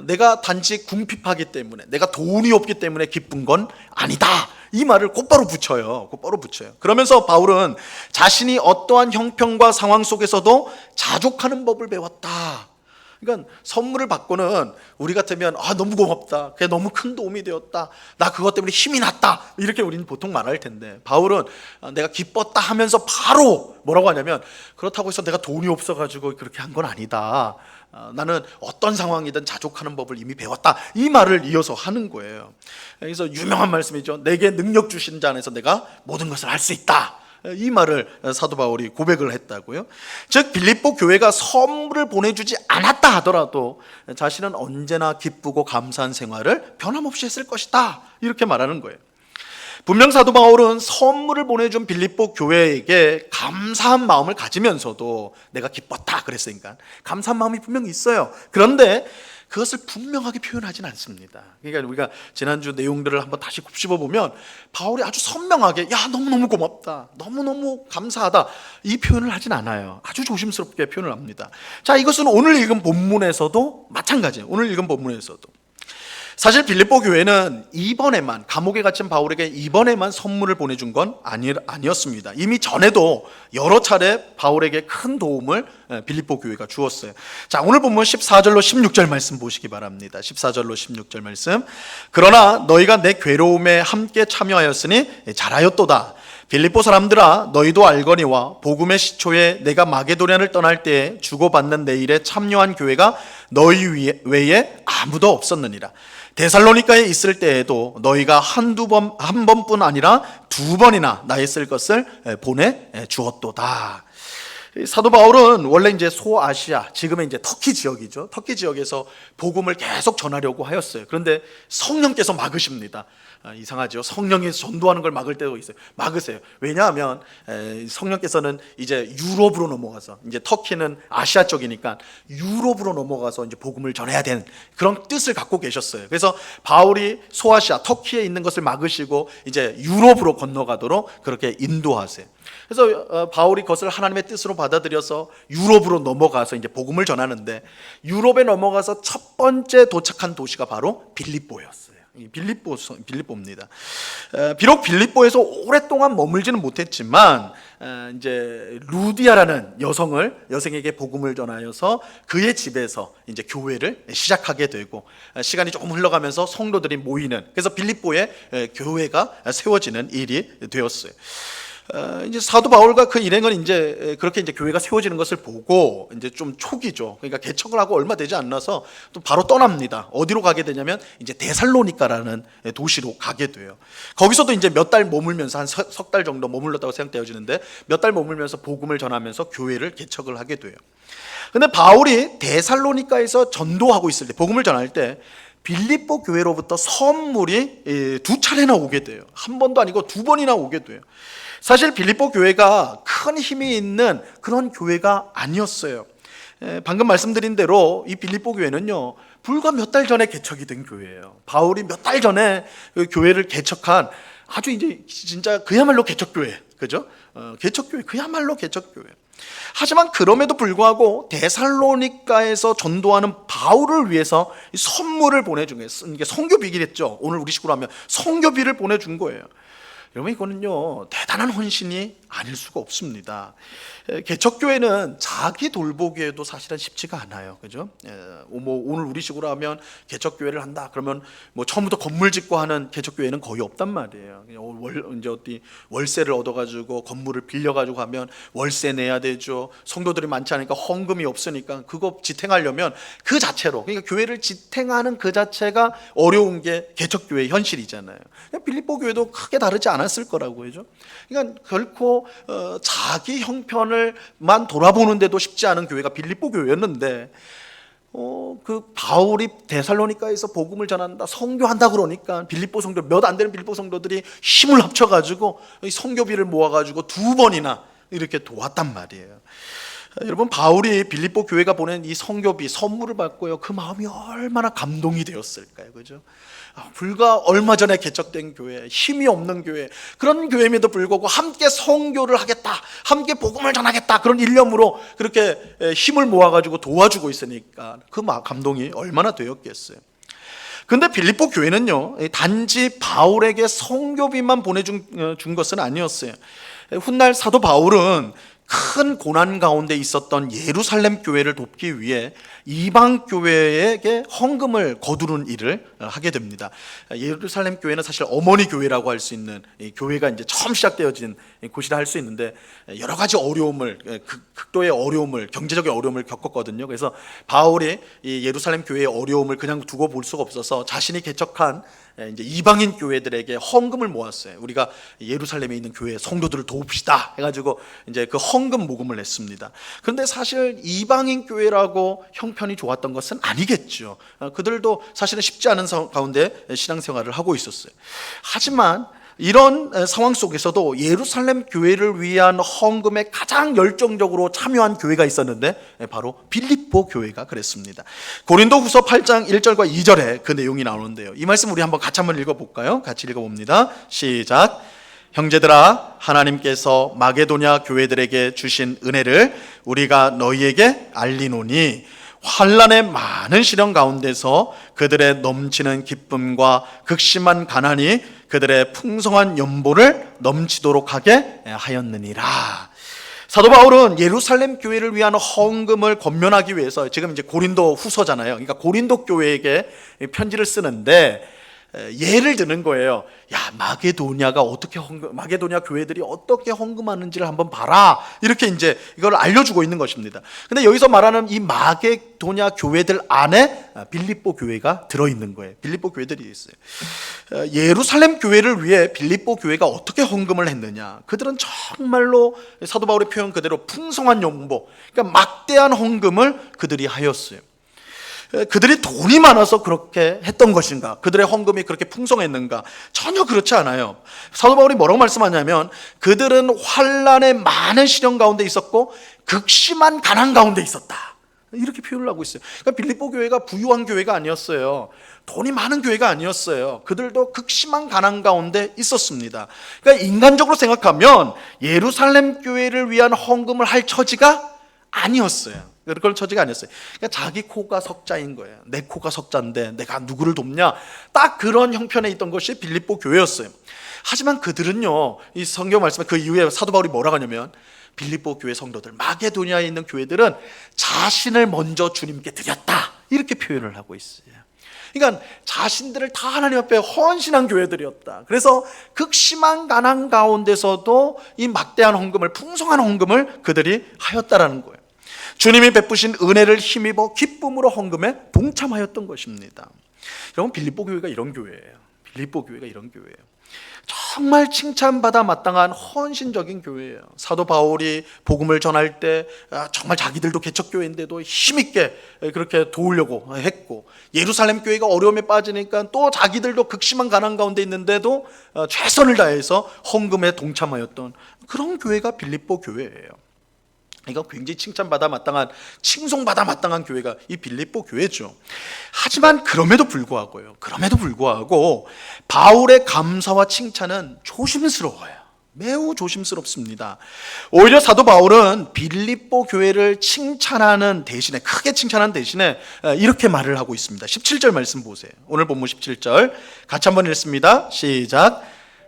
내가 단지 궁핍하기 때문에, 내가 돈이 없기 때문에 기쁜 건 아니다, 이 말을 곧바로 붙여요. 그러면서 바울은 자신이 어떠한 형편과 상황 속에서도 자족하는 법을 배웠다, 그러니까 선물을 받고는 우리 같으면 너무 고맙다, 그게 너무 큰 도움이 되었다, 나 그것 때문에 힘이 났다, 이렇게 우리는 보통 말할 텐데, 바울은 내가 기뻤다 하면서 바로 뭐라고 하냐면, 그렇다고 해서 내가 돈이 없어가지고 그렇게 한 건 아니다, 나는 어떤 상황이든 자족하는 법을 이미 배웠다, 이 말을 이어서 하는 거예요. 그래서 유명한 말씀이죠. 내게 능력 주신 자 안에서 내가 모든 것을 할 수 있다, 이 말을 사도 바울이 고백을 했다고요. 즉 빌립보 교회가 선물을 보내주지 않았다 하더라도 자신은 언제나 기쁘고 감사한 생활을 변함없이 했을 것이다, 이렇게 말하는 거예요. 분명 사도 바울은 선물을 보내준 빌립보 교회에게 감사한 마음을 가지면서도 내가 기뻤다 그랬으니까 감사한 마음이 분명히 있어요. 그런데 그것을 분명하게 표현하진 않습니다. 그러니까 우리가 지난주 내용들을 한번 다시 곱씹어 보면 바울이 아주 선명하게 너무너무 고맙다, 너무너무 감사하다, 이 표현을 하진 않아요. 아주 조심스럽게 표현을 합니다. 자, 이것은 오늘 읽은 본문에서도 마찬가지예요. 오늘 읽은 본문에서도 사실 빌립보 교회는 이번에만, 감옥에 갇힌 바울에게 이번에만 선물을 보내준 건 아니었습니다. 이미 전에도 여러 차례 바울에게 큰 도움을 빌립보 교회가 주었어요. 자, 오늘 본문 14절로 16절 말씀 보시기 바랍니다. 14절로 16절 말씀. 그러나 너희가 내 괴로움에 함께 참여하였으니 잘하였도다. 빌립보 사람들아, 너희도 알거니와 복음의 시초에 내가 마게도냐를 떠날 때에 주고받는 내 일에 참여한 교회가 너희 외에 아무도 없었느니라. 데살로니가에 있을 때에도 너희가 한 번뿐 아니라 두 번이나 나의 쓸 것을 보내주었도다. 사도 바울은 원래 이제 소아시아, 지금의 이제 터키 지역이죠. 터키 지역에서 복음을 계속 전하려고 하였어요. 그런데 성령께서 막으십니다. 이상하죠. 성령이 전도하는 걸 막을 때도 있어요. 막으세요. 왜냐하면 성령께서는 이제 유럽으로 넘어가서, 이제 터키는 아시아 쪽이니까 유럽으로 넘어가서 이제 복음을 전해야 되는 그런 뜻을 갖고 계셨어요. 그래서 바울이 소아시아, 터키에 있는 것을 막으시고 이제 유럽으로 건너가도록 그렇게 인도하세요. 그래서 바울이 그것을 하나님의 뜻으로 받아들여서 유럽으로 넘어가서 이제 복음을 전하는데, 유럽에 넘어가서 첫 번째 도착한 도시가 바로 빌립보였어요. 빌립보입니다. 비록 빌립보에서 오랫동안 머물지는 못했지만 이제 루디아라는 여성에게 복음을 전하여서 그의 집에서 이제 교회를 시작하게 되고, 시간이 조금 흘러가면서 성도들이 모이는, 그래서 빌립보에 교회가 세워지는 일이 되었어요. 이제 사도 바울과 그 일행은 이제 그렇게 이제 교회가 세워지는 것을 보고 이제 좀 초기죠. 그러니까 개척을 하고 얼마 되지 않아서 또 바로 떠납니다. 어디로 가게 되냐면 이제 데살로니가라는 도시로 가게 돼요. 거기서도 이제 몇 달 머물면서 한 석 달 정도 머물렀다고 생각되어지는데, 몇 달 머물면서 복음을 전하면서 교회를 개척을 하게 돼요. 근데 바울이 데살로니가에서 전도하고 있을 때, 복음을 전할 때 빌립보 교회로부터 선물이 두 차례나 오게 돼요. 한 번도 아니고 두 번이나 오게 돼요. 사실 빌립보 교회가 큰 힘이 있는 그런 교회가 아니었어요. 방금 말씀드린 대로 이 빌립보 교회는요, 불과 몇 달 전에 개척이 된 교회예요. 바울이 몇 달 전에 그 교회를 개척한 아주 이제 진짜 그야말로 개척교회, 그죠? 개척교회, 그야말로 개척교회. 하지만 그럼에도 불구하고 데살로니가에서 전도하는 바울을 위해서 선물을 보내준 거예요. 이게 선교비겠죠. 오늘 우리 식으로 하면 선교비를 보내준 거예요. 여러분, 이거는요 대단한 헌신이 아닐 수가 없습니다. 개척교회는 자기 돌보기에도 사실은 쉽지가 않아요, 그죠? 오늘 우리식으로 하면 개척교회를 한다 그러면 뭐 처음부터 건물 짓고 하는 개척교회는 거의 없단 말이에요. 이제 어디 월세를 얻어가지고 건물을 빌려가지고 하면 월세 내야 되죠. 성도들이 많지 않으니까 헌금이 없으니까 그거 지탱하려면 그 자체로, 그러니까 교회를 지탱하는 그 자체가 어려운 게 개척교회의 현실이잖아요. 빌립보 교회도 크게 다르지 않았을 거라고 하죠. 그러니까 결코 자기 형편을만 돌아보는데도 쉽지 않은 교회가 빌립보 교회였는데, 그 바울이 데살로니가에서 복음을 전한다, 선교한다 그러니까 빌립보 성도, 몇 안 되는 빌립보 성도들이 힘을 합쳐가지고 선교비를 모아가지고 두 번이나 이렇게 도왔단 말이에요. 여러분, 바울이 빌립보 교회가 보낸 이 선교비, 선물을 받고요, 그 마음이 얼마나 감동이 되었을까요, 그죠? 불과 얼마 전에 개척된 교회, 힘이 없는 교회, 그런 교회임에도 불구하고 함께 선교를 하겠다, 함께 복음을 전하겠다, 그런 일념으로 그렇게 힘을 모아가지고 도와주고 있으니까 그 감동이 얼마나 되었겠어요. 근데 빌립보 교회는요, 단지 바울에게 선교비만 보내준 것은 아니었어요. 훗날 사도 바울은 큰 고난 가운데 있었던 예루살렘 교회를 돕기 위해 이방 교회에게 헌금을 거두는 일을 하게 됩니다. 예루살렘 교회는 사실 어머니 교회라고 할 수 있는 교회가 이제 처음 시작되어진 곳이라 할 수 있는데 여러 가지 어려움을, 극도의 어려움을, 경제적인 어려움을 겪었거든요. 그래서 바울이 이 예루살렘 교회의 어려움을 그냥 두고 볼 수가 없어서 자신이 개척한 이제 이방인 교회들에게 헌금을 모았어요. 우리가 예루살렘에 있는 교회 성도들을 도웁시다 해가지고 이제 그 헌금 모금을 냈습니다. 그런데 사실 이방인 교회라고 형편이 좋았던 것은 아니겠죠. 그들도 사실은 쉽지 않은 가운데 신앙생활을 하고 있었어요. 하지만 이런 상황 속에서도 예루살렘 교회를 위한 헌금에 가장 열정적으로 참여한 교회가 있었는데 바로 빌립보 교회가 그랬습니다. 고린도후서 8장 1절과 2절에 그 내용이 나오는데요. 이 말씀 우리 같이 한번 읽어볼까요? 같이 읽어봅니다. 시작. 형제들아, 하나님께서 마게도냐 교회들에게 주신 은혜를 우리가 너희에게 알리노니 환난의 많은 시련 가운데서 그들의 넘치는 기쁨과 극심한 가난이 그들의 풍성한 연보를 넘치도록 하게 하였느니라. 사도 바울은 예루살렘 교회를 위한 헌금을 권면하기 위해서 지금 이제 고린도 후서잖아요. 그러니까 고린도 교회에게 편지를 쓰는데 예를 드는 거예요. 야, 마게도냐 교회들이 어떻게 헌금하는지를 한번 봐라. 이렇게 이제 이걸 알려주고 있는 것입니다. 근데 여기서 말하는 이 마게도냐 교회들 안에 빌립보 교회가 들어있는 거예요. 빌립보 교회들이 있어요. 예루살렘 교회를 위해 빌립보 교회가 어떻게 헌금을 했느냐. 그들은 정말로 사도 바울의 표현 그대로 풍성한 연보, 그러니까 막대한 헌금을 그들이 하였어요. 그들이 돈이 많아서 그렇게 했던 것인가? 그들의 헌금이 그렇게 풍성했는가? 전혀 그렇지 않아요. 사도 바울이 뭐라고 말씀하냐면 그들은 환난의 많은 시련 가운데 있었고 극심한 가난 가운데 있었다. 이렇게 표현을 하고 있어요. 그러니까 빌립보 교회가 부유한 교회가 아니었어요. 돈이 많은 교회가 아니었어요. 그들도 극심한 가난 가운데 있었습니다. 그러니까 인간적으로 생각하면 예루살렘 교회를 위한 헌금을 할 처지가 아니었어요. 그런 처지가 아니었어요. 그러니까 자기 코가 석자인 거예요. 내 코가 석자인데 내가 누구를 돕냐? 딱 그런 형편에 있던 것이 빌립보 교회였어요. 하지만 그들은요, 이 성경 말씀에 그 이후에 사도 바울이 뭐라고 하냐면 빌립보 교회 성도들, 마게도니아에 있는 교회들은 자신을 먼저 주님께 드렸다. 이렇게 표현을 하고 있어요. 그러니까 자신들을 다 하나님 앞에 헌신한 교회들이었다. 그래서 극심한 가난 가운데서도 이 막대한 헌금을, 풍성한 헌금을 그들이 하였다라는 거예요. 주님이 베푸신 은혜를 힘입어 기쁨으로 헌금에 동참하였던 것입니다. 여러분, 빌립보 교회가 이런 교회예요. 빌립보 교회가 이런 교회예요. 정말 칭찬받아 마땅한 헌신적인 교회예요. 사도 바울이 복음을 전할 때 정말 자기들도 개척교회인데도 힘있게 그렇게 도우려고 했고, 예루살렘 교회가 어려움에 빠지니까 또 자기들도 극심한 가난 가운데 있는데도 최선을 다해서 헌금에 동참하였던 그런 교회가 빌립보 교회예요. 이거 굉장히 칭찬받아 마땅한, 칭송받아 마땅한 교회가 이 빌립보 교회죠. 하지만 그럼에도 불구하고 바울의 감사와 칭찬은 조심스러워요. 매우 조심스럽습니다. 오히려 사도 바울은 빌립보 교회를 칭찬하는 대신에, 크게 칭찬하는 대신에 이렇게 말을 하고 있습니다. 17절 말씀 보세요. 오늘 본문 17절 같이 한번 읽습니다. 시작.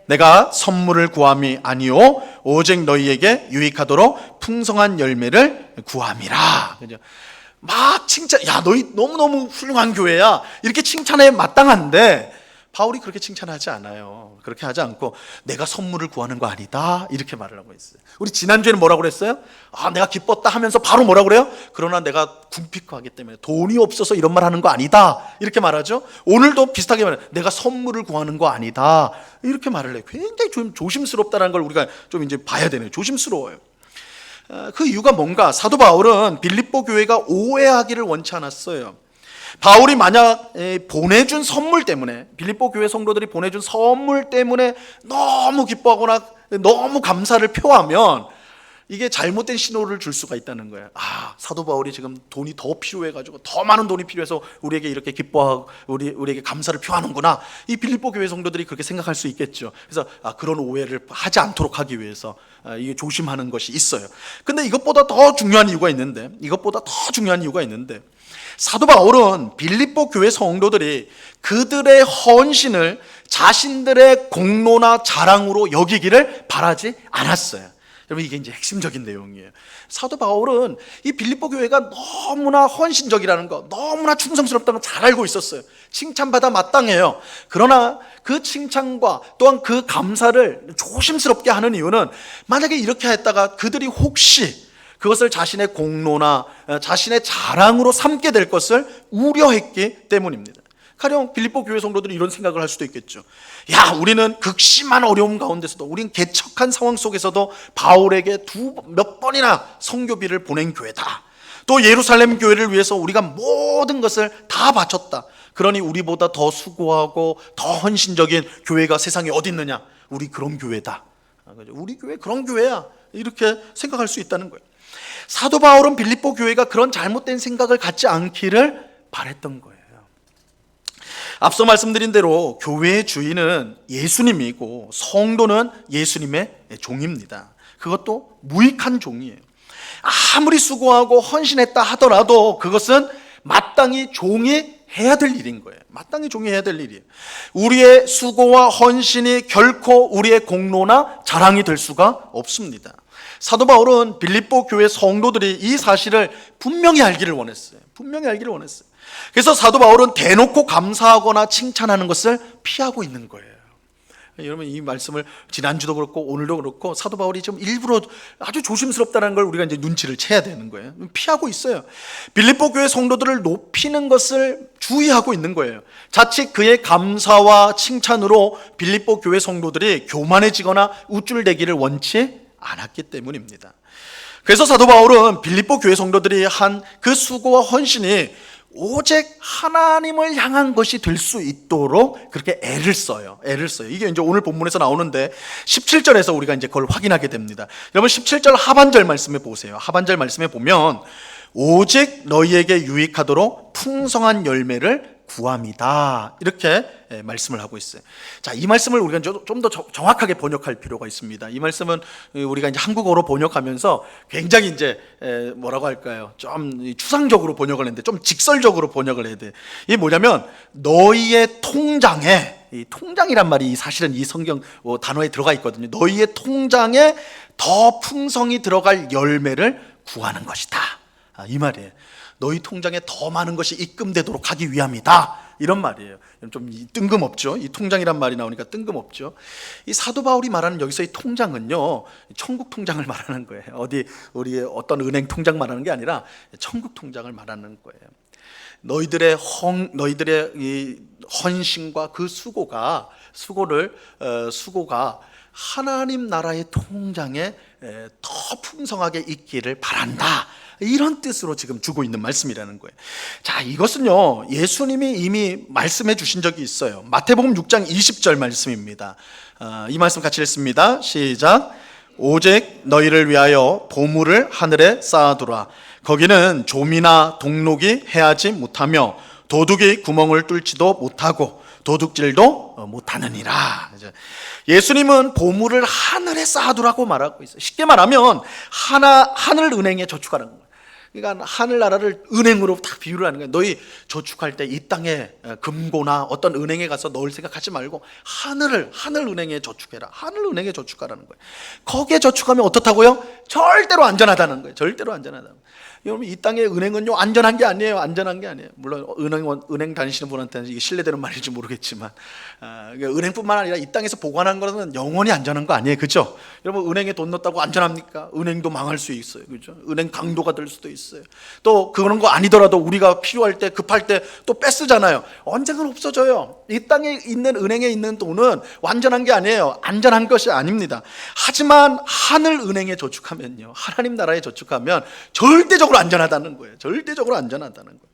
내가 선물을 구함이 아니요 오직 너희에게 유익하도록 풍성한 열매를 구함이라. 그죠? 막 칭찬, 야, 너희 너무너무 훌륭한 교회야, 이렇게 칭찬에 마땅한데 바울이 그렇게 칭찬하지 않아요. 그렇게 하지 않고 내가 선물을 구하는 거 아니다, 이렇게 말을 하고 있어요. 우리 지난주에는 뭐라고 그랬어요? 내가 기뻤다 하면서 바로 뭐라고 그래요? 그러나 내가 궁핍하기 때문에, 돈이 없어서 이런 말 하는 거 아니다, 이렇게 말하죠. 오늘도 비슷하게 말해요. 내가 선물을 구하는 거 아니다, 이렇게 말을 해요. 굉장히 좀 조심스럽다는 걸 우리가 좀 이제 봐야 되네요. 조심스러워요. 그 이유가 뭔가? 사도 바울은 빌립보 교회가 오해하기를 원치 않았어요. 바울이 만약 보내준 선물 때문에, 빌립보 교회 성도들이 보내준 선물 때문에 너무 기뻐하거나 너무 감사를 표하면 이게 잘못된 신호를 줄 수가 있다는 거예요. 사도 바울이 지금 돈이 더 필요해가지고, 더 많은 돈이 필요해서 우리에게 이렇게 기뻐하고 우리에게 감사를 표하는구나. 이 빌립보 교회 성도들이 그렇게 생각할 수 있겠죠. 그래서 그런 오해를 하지 않도록 하기 위해서 이게 조심하는 것이 있어요. 근데 이것보다 더 중요한 이유가 있는데 사도 바울은 빌립보 교회 성도들이 그들의 헌신을 자신들의 공로나 자랑으로 여기기를 바라지 않았어요. 여러분, 이게 이제 핵심적인 내용이에요. 사도 바울은 이 빌립보 교회가 너무나 헌신적이라는 거, 너무나 충성스럽다는 걸 잘 알고 있었어요. 칭찬받아 마땅해요. 그러나 그 칭찬과 또한 그 감사를 조심스럽게 하는 이유는, 만약에 이렇게 했다가 그들이 혹시 그것을 자신의 공로나 자신의 자랑으로 삼게 될 것을 우려했기 때문입니다. 가령 빌립보 교회 성도들이 이런 생각을 할 수도 있겠죠. 야, 우리는 극심한 어려움 가운데서도, 우린 개척한 상황 속에서도 바울에게 몇 번이나 선교비를 보낸 교회다. 또 예루살렘 교회를 위해서 우리가 모든 것을 다 바쳤다. 그러니 우리보다 더 수고하고 더 헌신적인 교회가 세상에 어디 있느냐? 우리 그런 교회다. 우리 교회 그런 교회야. 이렇게 생각할 수 있다는 거예요. 사도 바울은 빌립보 교회가 그런 잘못된 생각을 갖지 않기를 바랬던 거예요. 앞서 말씀드린 대로 교회의 주인은 예수님이고 성도는 예수님의 종입니다. 그것도 무익한 종이에요. 아무리 수고하고 헌신했다 하더라도 그것은 마땅히 종이 해야 될 일인 거예요. 마땅히 종이 해야 될 일이에요. 우리의 수고와 헌신이 결코 우리의 공로나 자랑이 될 수가 없습니다. 사도 바울은 빌립보 교회 성도들이 이 사실을 분명히 알기를 원했어요. 분명히 알기를 원했어요. 그래서 사도 바울은 대놓고 감사하거나 칭찬하는 것을 피하고 있는 거예요. 여러분, 이 말씀을 지난주도 그렇고 오늘도 그렇고 사도 바울이 좀 일부러 아주 조심스럽다는 걸 우리가 이제 눈치를 채야 되는 거예요. 피하고 있어요. 빌립보 교회 성도들을 높이는 것을 주의하고 있는 거예요. 자칫 그의 감사와 칭찬으로 빌립보 교회 성도들이 교만해지거나 우쭐대기를 원치 않았기 때문입니다. 그래서 사도 바울은 빌립보 교회 성도들이 한 그 수고와 헌신이 오직 하나님을 향한 것이 될 수 있도록 그렇게 애를 써요. 이게 이제 오늘 본문에서 나오는데 17절에서 우리가 이제 그걸 확인하게 됩니다. 여러분, 17절 하반절 말씀에 보세요. 하반절 말씀에 보면 오직 너희에게 유익하도록 풍성한 열매를 구함이다, 이렇게 말씀을 하고 있어요. 자, 이 말씀을 우리가 좀 더 정확하게 번역할 필요가 있습니다. 이 말씀은 우리가 이제 한국어로 번역하면서 굉장히 이제 뭐라고 할까요? 좀 추상적으로 번역을 했는데 좀 직설적으로 번역을 해야 돼. 이게 뭐냐면 너희의 통장에, 이 통장이란 말이 사실은 이 성경 단어에 들어가 있거든요. 너희의 통장에 더 풍성히 들어갈 열매를 구하는 것이다, 이 말이에요. 너희 통장에 더 많은 것이 입금되도록 하기 위함이다, 이런 말이에요. 좀 뜬금없죠. 이 통장이란 말이 나오니까 뜬금없죠. 이 사도 바울이 말하는 여기서 이 통장은요, 천국 통장을 말하는 거예요. 우리의 어떤 은행 통장 말하는 게 아니라 천국 통장을 말하는 거예요. 너희들의 이 헌신과 그 수고가 하나님 나라의 통장에 더 풍성하게 있기를 바란다, 이런 뜻으로 지금 주고 있는 말씀이라는 거예요. 자, 이것은요, 예수님이 이미 말씀해 주신 적이 있어요. 마태복음 6장 20절 말씀입니다. 이 말씀 같이 읽습니다. 시작. 오직 너희를 위하여 보물을 하늘에 쌓아두라. 거기는 좀이나 동록이 해하지 못하며 도둑이 구멍을 뚫지도 못하고 도둑질도 못하느니라. 예수님은 보물을 하늘에 쌓아두라고 말하고 있어요. 쉽게 말하면 하늘 은행에 저축하라는 거예요. 그러니까 하늘나라를 은행으로 딱 비유를 하는 거예요. 너희 저축할 때 이 땅에 금고나 어떤 은행에 가서 넣을 생각하지 말고 하늘 은행에 저축해라. 하늘 은행에 저축하라는 거예요. 거기에 저축하면 어떻다고요? 절대로 안전하다는 거예요. 절대로 안전하다는 거예요. 여러분, 이 땅의 은행은요, 안전한 게 아니에요. 안전한 게 아니에요. 물론 은행 다니시는 분한테는 이게 신뢰되는 말일지 모르겠지만, 은행뿐만 아니라 이 땅에서 보관한 거는 영원히 안전한 거 아니에요. 그렇죠? 여러분, 은행에 돈 넣었다고 안전합니까? 은행도 망할 수 있어요. 그렇죠? 은행 강도가 될 수도 있어요. 또 그런 거 아니더라도 우리가 필요할 때, 급할 때 또 뺏으잖아요. 언젠간 없어져요. 이 땅에 있는, 은행에 있는 돈은 완전한 게 아니에요. 안전한 것이 아닙니다. 하지만 하늘 은행에 저축하면요, 하나님 나라에 저축하면 절대적으로 안전하다는 거예요. 절대적으로 안전하다는 거예요.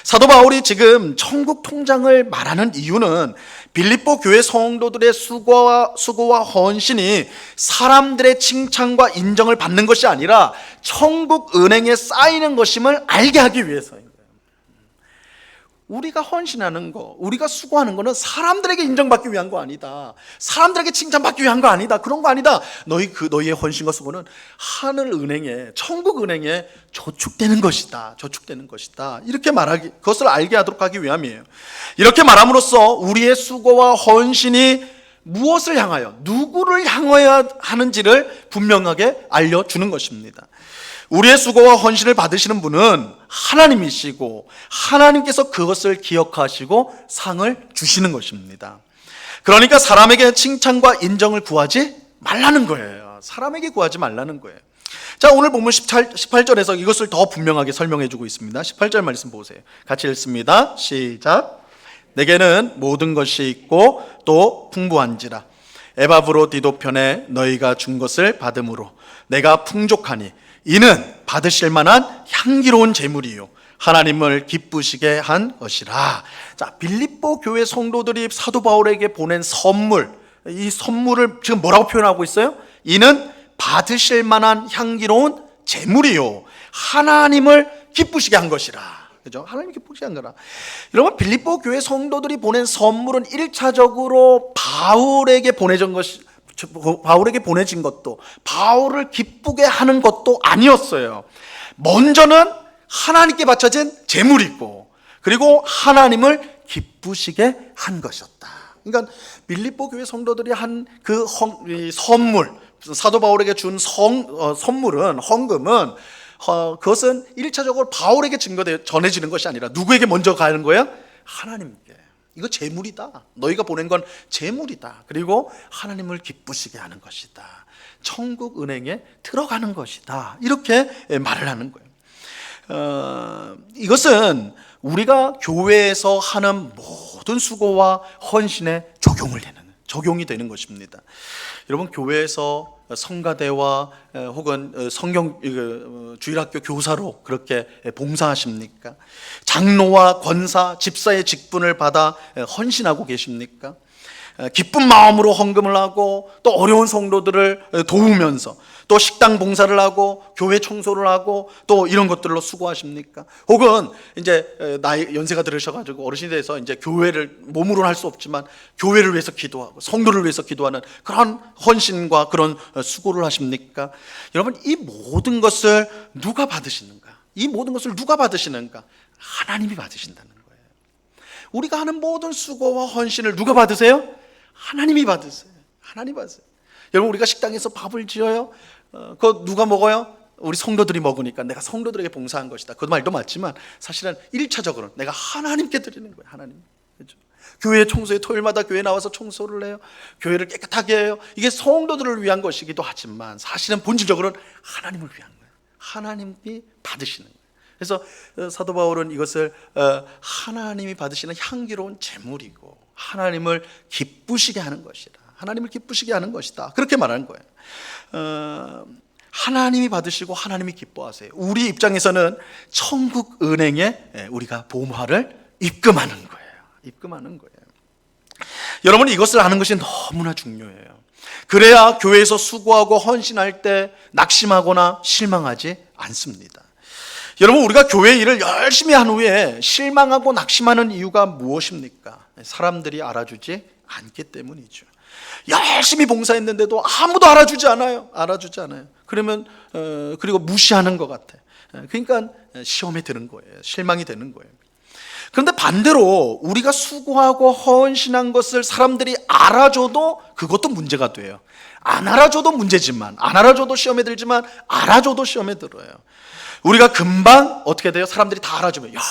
사도 바울이 지금 천국 통장을 말하는 이유는 빌립보 교회 성도들의 수고와 헌신이 사람들의 칭찬과 인정을 받는 것이 아니라 천국 은행에 쌓이는 것임을 알게 하기 위해서인 거예요. 우리가 헌신하는 거, 우리가 수고하는 거는 사람들에게 인정받기 위한 거 아니다. 사람들에게 칭찬받기 위한 거 아니다. 그런 거 아니다. 너희의 헌신과 수고는 하늘 은행에, 천국 은행에 저축되는 것이다. 저축되는 것이다. 이렇게 그것을 알게 하도록 하기 위함이에요. 이렇게 말함으로써 우리의 수고와 헌신이 무엇을 향하여, 누구를 향하여 하는지를 분명하게 알려주는 것입니다. 우리의 수고와 헌신을 받으시는 분은 하나님이시고 하나님께서 그것을 기억하시고 상을 주시는 것입니다. 그러니까 사람에게 칭찬과 인정을 구하지 말라는 거예요. 사람에게 구하지 말라는 거예요. 자, 오늘 본문 18절에서 이것을 더 분명하게 설명해 주고 있습니다. 18절 말씀 보세요. 같이 읽습니다. 시작. 내게는 모든 것이 있고 또 풍부한지라. 에바브로디도편에 너희가 준 것을 받음으로 내가 풍족하니 이는 받으실 만한 향기로운 제물이요 하나님을 기쁘시게 한 것이라. 자, 빌립보 교회 성도들이 사도 바울에게 보낸 선물, 이 선물을 지금 뭐라고 표현하고 있어요? 이는 받으실 만한 향기로운 제물이요 하나님을 기쁘시게 한 것이라. 그죠? 하나님 기쁘시게 한 거라. 여러분, 빌립보 교회 성도들이 보낸 선물은 1차적으로 바울에게 보내진 것도, 바울을 기쁘게 하는 것도 아니었어요. 먼저는 하나님께 바쳐진 제물이고, 그리고 하나님을 기쁘시게 한 것이었다. 그러니까 빌립보 교회 성도들이 한 그 선물, 사도 바울에게 준 선물은, 헌금은, 그것은 1차적으로 바울에게 전해지는 것이 아니라 누구에게 먼저 가는 거예요? 하나님께. 이거 제물이다. 너희가 보낸 건 제물이다. 그리고 하나님을 기쁘시게 하는 것이다. 천국 은행에 들어가는 것이다. 이렇게 말을 하는 거예요. 이것은 우리가 교회에서 하는 모든 수고와 헌신에 적용이 되는 것입니다. 여러분, 교회에서 성가대와 혹은 성경 주일학교 교사로 그렇게 봉사하십니까? 장로와 권사, 집사의 직분을 받아 헌신하고 계십니까? 기쁜 마음으로 헌금을 하고 또 어려운 성도들을 도우면서 또 식당 봉사를 하고 교회 청소를 하고 또 이런 것들로 수고하십니까? 혹은 이제 연세가 들으셔가지고 어르신이 돼서 이제 교회를 몸으로는 할 수 없지만 교회를 위해서 기도하고 성도를 위해서 기도하는 그런 헌신과 그런 수고를 하십니까? 여러분, 이 모든 것을 누가 받으시는가? 이 모든 것을 누가 받으시는가? 하나님이 받으신다는 거예요. 우리가 하는 모든 수고와 헌신을 누가 받으세요? 하나님이 받으세요. 하나님이 받으세요. 여러분, 우리가 식당에서 밥을 지어요. 그거 누가 먹어요? 우리 성도들이 먹으니까 내가 성도들에게 봉사한 것이다. 그 말도 맞지만 사실은 1차적으로는 내가 하나님께 드리는 거예요. 하나님. 그렇죠? 교회 청소에 토요일마다 교회 나와서 청소를 해요. 교회를 깨끗하게 해요. 이게 성도들을 위한 것이기도 하지만 사실은 본질적으로는 하나님을 위한 거예요. 하나님이 받으시는 거예요. 그래서 사도 바울은 이것을 하나님이 받으시는 향기로운 제물이고 하나님을 기쁘시게 하는 것이라. 하나님을 기쁘시게 하는 것이다. 그렇게 말하는 거예요. 하나님이 받으시고 하나님이 기뻐하세요. 우리 입장에서는 천국 은행에 우리가 보험화를 입금하는 거예요. 입금하는 거예요. 여러분, 이것을 아는 것이 너무나 중요해요. 그래야 교회에서 수고하고 헌신할 때 낙심하거나 실망하지 않습니다. 여러분, 우리가 교회 일을 열심히 한 후에 실망하고 낙심하는 이유가 무엇입니까? 사람들이 알아주지 않기 때문이죠. 열심히 봉사했는데도 아무도 알아주지 않아요. 그러면 그리고 무시하는 것 같아. 그러니까 시험에 드는 거예요. 실망이 되는 거예요. 그런데 반대로 우리가 수고하고 헌신한 것을 사람들이 알아줘도 그것도 문제가 돼요. 안 알아줘도 문제지만, 안 알아줘도 시험에 들지만, 알아줘도 시험에 들어요. 우리가 금방 어떻게 돼요? 사람들이 다 알아주면, 야,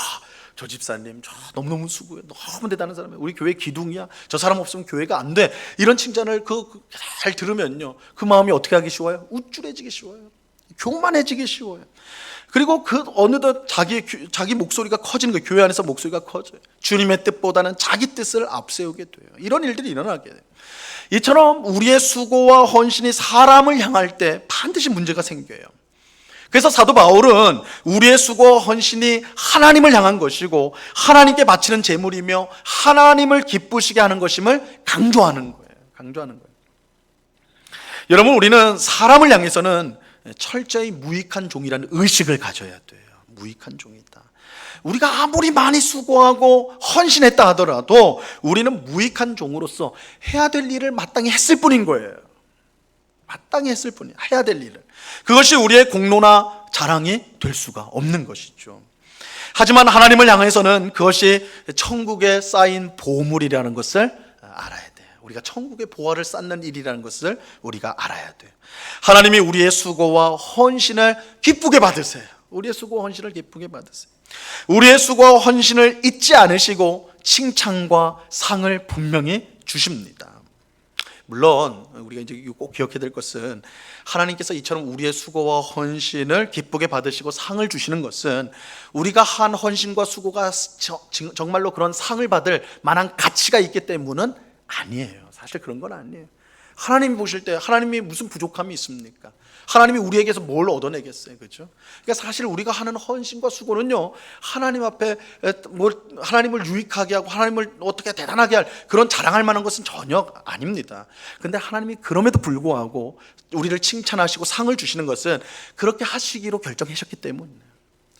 저 집사님 저 너무너무 수고해, 너무 대단한 사람이에요, 우리 교회 기둥이야, 저 사람 없으면 교회가 안 돼, 이런 칭찬을 잘 들으면요, 그 마음이 어떻게 하기 쉬워요? 우쭐해지기 쉬워요. 교만해지기 쉬워요. 그리고 그 어느덧 자기 목소리가 커지는 거예요. 교회 안에서 목소리가 커져요. 주님의 뜻보다는 자기 뜻을 앞세우게 돼요. 이런 일들이 일어나게 돼요. 이처럼 우리의 수고와 헌신이 사람을 향할 때 반드시 문제가 생겨요. 그래서 사도 바울은 우리의 수고와 헌신이 하나님을 향한 것이고 하나님께 바치는 제물이며 하나님을 기쁘시게 하는 것임을 강조하는 거예요. 여러분, 우리는 사람을 향해서는 철저히 무익한 종이라는 의식을 가져야 돼요. 무익한 종이다. 우리가 아무리 많이 수고하고 헌신했다 하더라도 우리는 무익한 종으로서 해야 될 일을 마땅히 했을 뿐인 거예요. 마땅히 했을 뿐이에요. 해야 될 일을. 그것이 우리의 공로나 자랑이 될 수가 없는 것이죠. 하지만 하나님을 향해서는 그것이 천국에 쌓인 보물이라는 것을 알아야 돼요. 우리가 천국의 보화를 쌓는 일이라는 것을 우리가 알아야 돼요. 하나님이 우리의 수고와 헌신을 기쁘게 받으세요. 우리의 수고와 헌신을 기쁘게 받으세요. 우리의 수고와 헌신을 잊지 않으시고 칭찬과 상을 분명히 주십니다. 물론 우리가 이제 꼭 기억해야 될 것은 하나님께서 이처럼 우리의 수고와 헌신을 기쁘게 받으시고 상을 주시는 것은 우리가 한 헌신과 수고가 정말로 그런 상을 받을 만한 가치가 있기 때문은 아니에요. 사실 그런 건 아니에요. 하나님이 보실 때 하나님이 무슨 부족함이 있습니까? 하나님이 우리에게서 뭘 얻어내겠어요, 그렇죠? 그러니까 사실 우리가 하는 헌신과 수고는요, 하나님 앞에 하나님을 유익하게 하고 하나님을 어떻게 대단하게 할 그런 자랑할 만한 것은 전혀 아닙니다. 근데 하나님이 그럼에도 불구하고 우리를 칭찬하시고 상을 주시는 것은 그렇게 하시기로 결정하셨기 때문이에요.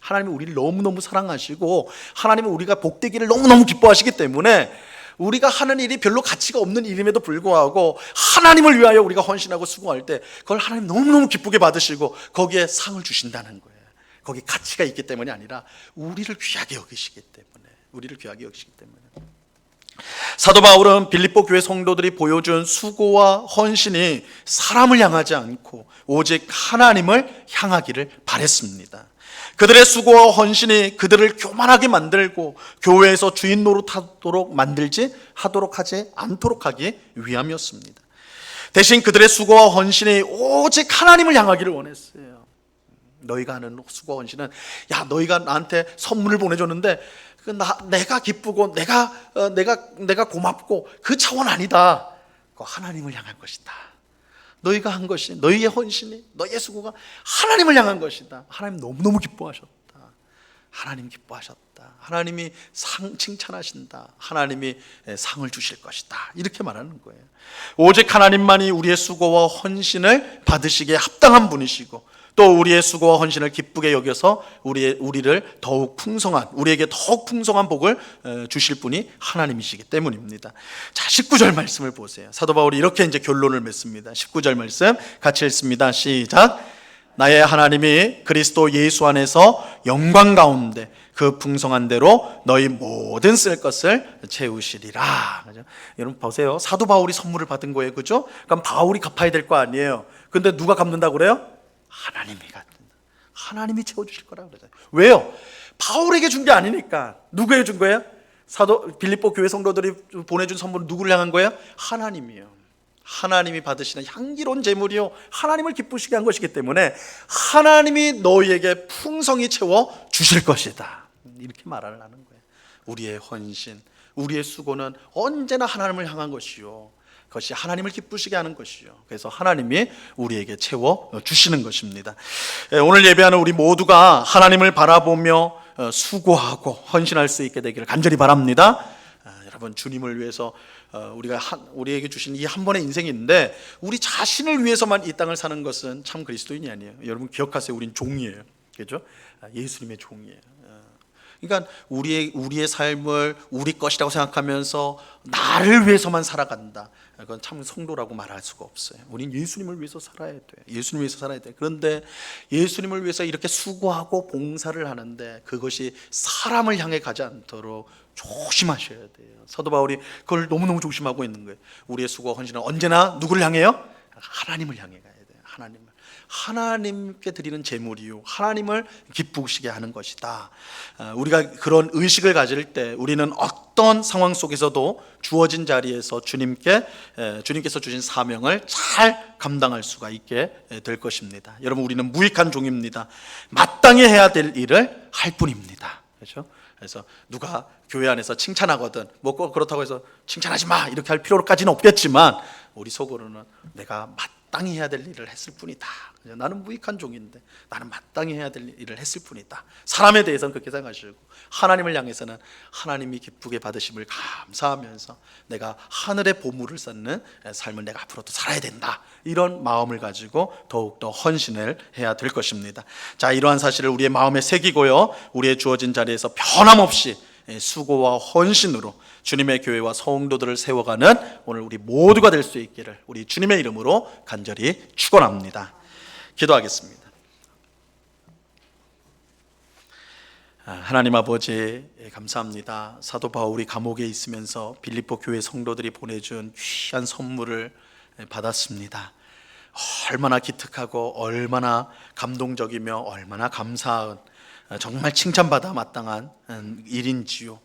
하나님이 우리를 너무너무 사랑하시고 하나님은 우리가 복되기를 너무너무 기뻐하시기 때문에 우리가 하는 일이 별로 가치가 없는 일임에도 불구하고 하나님을 위하여 우리가 헌신하고 수고할 때 그걸 하나님 너무너무 기쁘게 받으시고 거기에 상을 주신다는 거예요. 거기에 가치가 있기 때문이 아니라 우리를 귀하게 여기시기 때문에. 사도 바울은 빌립보 교회 성도들이 보여준 수고와 헌신이 사람을 향하지 않고 오직 하나님을 향하기를 바랬습니다. 그들의 수고와 헌신이 그들을 교만하게 만들고 교회에서 주인 노릇하도록 하지 않도록 하기 위함이었습니다. 대신 그들의 수고와 헌신이 오직 하나님을 향하기를 원했어요. 너희가 하는 수고와 헌신은 너희가 나한테 선물을 보내줬는데 내가 기쁘고 내가 고맙고 그 차원 아니다. 그거 하나님을 향한 것이다. 너희가 한 것이 너희의 헌신이 너희의 수고가 하나님을 향한 것이다. 하나님 너무너무 기뻐하셨다. 하나님 기뻐하셨다. 하나님이 칭찬하신다. 하나님이 상을 주실 것이다. 이렇게 말하는 거예요. 오직 하나님만이 우리의 수고와 헌신을 받으시기에 합당한 분이시고 또 우리의 수고와 헌신을 기쁘게 여겨서 우리에게 더욱 풍성한 복을 주실 분이 하나님이시기 때문입니다. 자, 19절 말씀을 보세요. 사도 바울이 이렇게 이제 결론을 맺습니다. 19절 말씀 같이 읽습니다. 시작. 나의 하나님이 그리스도 예수 안에서 영광 가운데 그 풍성한 대로 너희 모든 쓸 것을 채우시리라. 그죠? 여러분 보세요. 사도 바울이 선물을 받은 거예요, 그죠? 그럼 바울이 갚아야 될 거 아니에요. 근데 누가 갚는다고 그래요? 하나님이 갚는다. 하나님이 채워주실 거라고 그러잖아요. 왜요? 바울에게 준 게 아니니까. 누구에게 준 거예요? 빌립보 교회 성도들이 보내준 선물은 누구를 향한 거예요? 하나님이요. 하나님이 받으시는 향기로운 제물이요 하나님을 기쁘시게 한 것이기 때문에 하나님이 너희에게 풍성히 채워 주실 것이다. 이렇게 말을 하는 거예요. 우리의 헌신, 우리의 수고는 언제나 하나님을 향한 것이요 그것이 하나님을 기쁘시게 하는 것이요 그래서 하나님이 우리에게 채워 주시는 것입니다. 오늘 예배하는 우리 모두가 하나님을 바라보며 수고하고 헌신할 수 있게 되기를 간절히 바랍니다. 여러분, 주님을 위해서 우리에게 주신 이 한 번의 인생이 있는데 우리 자신을 위해서만 이 땅을 사는 것은 참 그리스도인이 아니에요. 여러분 기억하세요. 우린 종이에요. 그렇죠? 예수님의 종이에요. 그러니까 우리의 삶을 우리 것이라고 생각하면서 나를 위해서만 살아간다. 그건 참 성도라고 말할 수가 없어요. 우린 예수님을 위해서 살아야 돼요. 예수님을 위해서 살아야 돼요. 그런데 예수님을 위해서 이렇게 수고하고 봉사를 하는데 그것이 사람을 향해 가지 않도록 조심하셔야 돼요. 사도 바울이 그걸 너무너무 조심하고 있는 거예요. 우리의 수고와 헌신은 언제나 누구를 향해요? 하나님을 향해 가야 돼요. 하나님께 드리는 제물이요 하나님을 기쁘시게 하는 것이다. 우리가 그런 의식을 가질 때 우리는 어떤 상황 속에서도 주어진 자리에서 주님께서 주신 사명을 잘 감당할 수가 있게 될 것입니다. 여러분, 우리는 무익한 종입니다. 마땅히 해야 될 일을 할 뿐입니다. 그렇죠? 그래서 누가 교회 안에서 칭찬하거든 꼭 그렇다고 해서 칭찬하지 마 이렇게 할 필요까지는 없겠지만 우리 속으로는 내가 마땅히 해야 될 일을 했을 뿐이다. 나는 무익한 종인데 나는 마땅히 해야 될 일을 했을 뿐이다. 사람에 대해서는 그렇게 생각하시고 하나님을 향해서는 하나님이 기쁘게 받으심을 감사하면서 내가 하늘의 보물을 쌓는 삶을 내가 앞으로도 살아야 된다. 이런 마음을 가지고 더욱더 헌신을 해야 될 것입니다. 자, 이러한 사실을 우리의 마음에 새기고요 우리의 주어진 자리에서 변함없이 수고와 헌신으로 주님의 교회와 성도들을 세워가는 오늘 우리 모두가 될 수 있기를 우리 주님의 이름으로 간절히 축원합니다. 기도하겠습니다. 하나님 아버지 감사합니다. 사도 바울이 감옥에 있으면서 빌립보 교회 성도들이 보내준 귀한 선물을 받았습니다. 얼마나 기특하고 얼마나 감동적이며 얼마나 감사한, 정말 칭찬받아 마땅한 일인지요.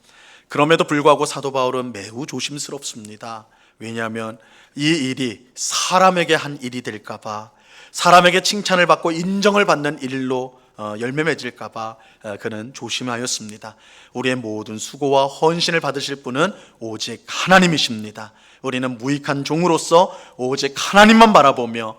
그럼에도 불구하고 사도 바울은 매우 조심스럽습니다. 왜냐하면 이 일이 사람에게 한 일이 될까봐, 사람에게 칭찬을 받고 인정을 받는 일로 열매 맺을까봐 그는 조심하였습니다. 우리의 모든 수고와 헌신을 받으실 분은 오직 하나님이십니다. 우리는 무익한 종으로서 오직 하나님만 바라보며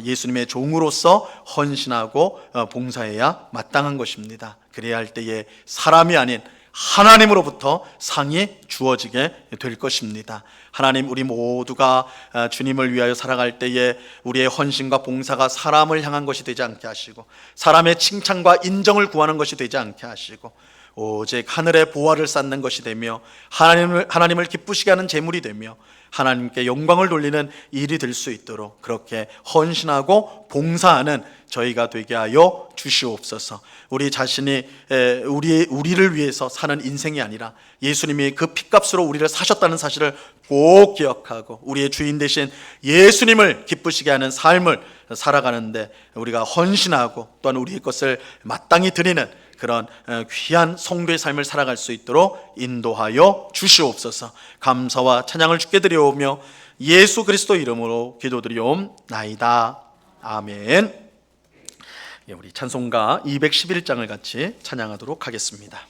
예수님의 종으로서 헌신하고 봉사해야 마땅한 것입니다. 그래야 할 때에 사람이 아닌 하나님으로부터 상이 주어지게 될 것입니다. 하나님, 우리 모두가 주님을 위하여 살아갈 때에 우리의 헌신과 봉사가 사람을 향한 것이 되지 않게 하시고, 사람의 칭찬과 인정을 구하는 것이 되지 않게 하시고, 오직 하늘의 보화를 쌓는 것이 되며 하나님을 기쁘시게 하는 제물이 되며 하나님께 영광을 돌리는 일이 될 수 있도록 그렇게 헌신하고 봉사하는 저희가 되게 하여 주시옵소서. 우리 자신이 우리를 위해서 사는 인생이 아니라 예수님이 그 핏값으로 우리를 사셨다는 사실을 꼭 기억하고 우리의 주인 되신 예수님을 기쁘시게 하는 삶을 살아가는데 우리가 헌신하고 또한 우리의 것을 마땅히 드리는 그런 귀한 성도의 삶을 살아갈 수 있도록 인도하여 주시옵소서. 감사와 찬양을 주께 드려오며 예수 그리스도 이름으로 기도드리옵나이다. 아멘. 우리 찬송가 211장을 같이 찬양하도록 하겠습니다.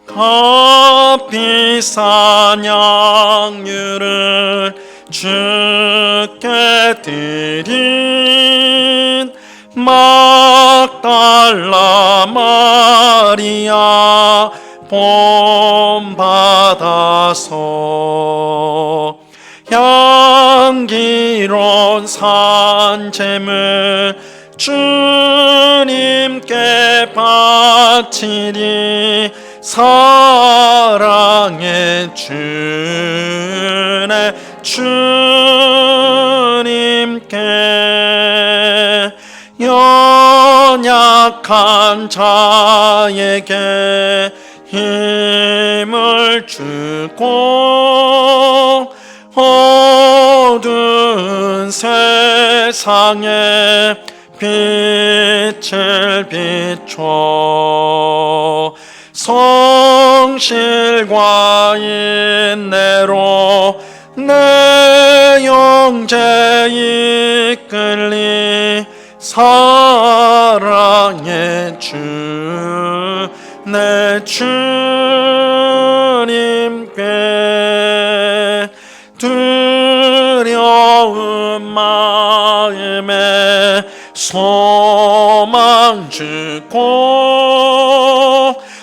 값 비싼 양유를 주께 드린 막달라 마리아 본받아서 향기로운 산재물 주님께 바치리 사랑의 주네 주님께 연약한 자에게 힘을 주고 어두운 세상에 빛을 비춰 성실과 인내로 내 영제 이끌리 사랑의 주 내 주님께 두려운 마음에 소망 주고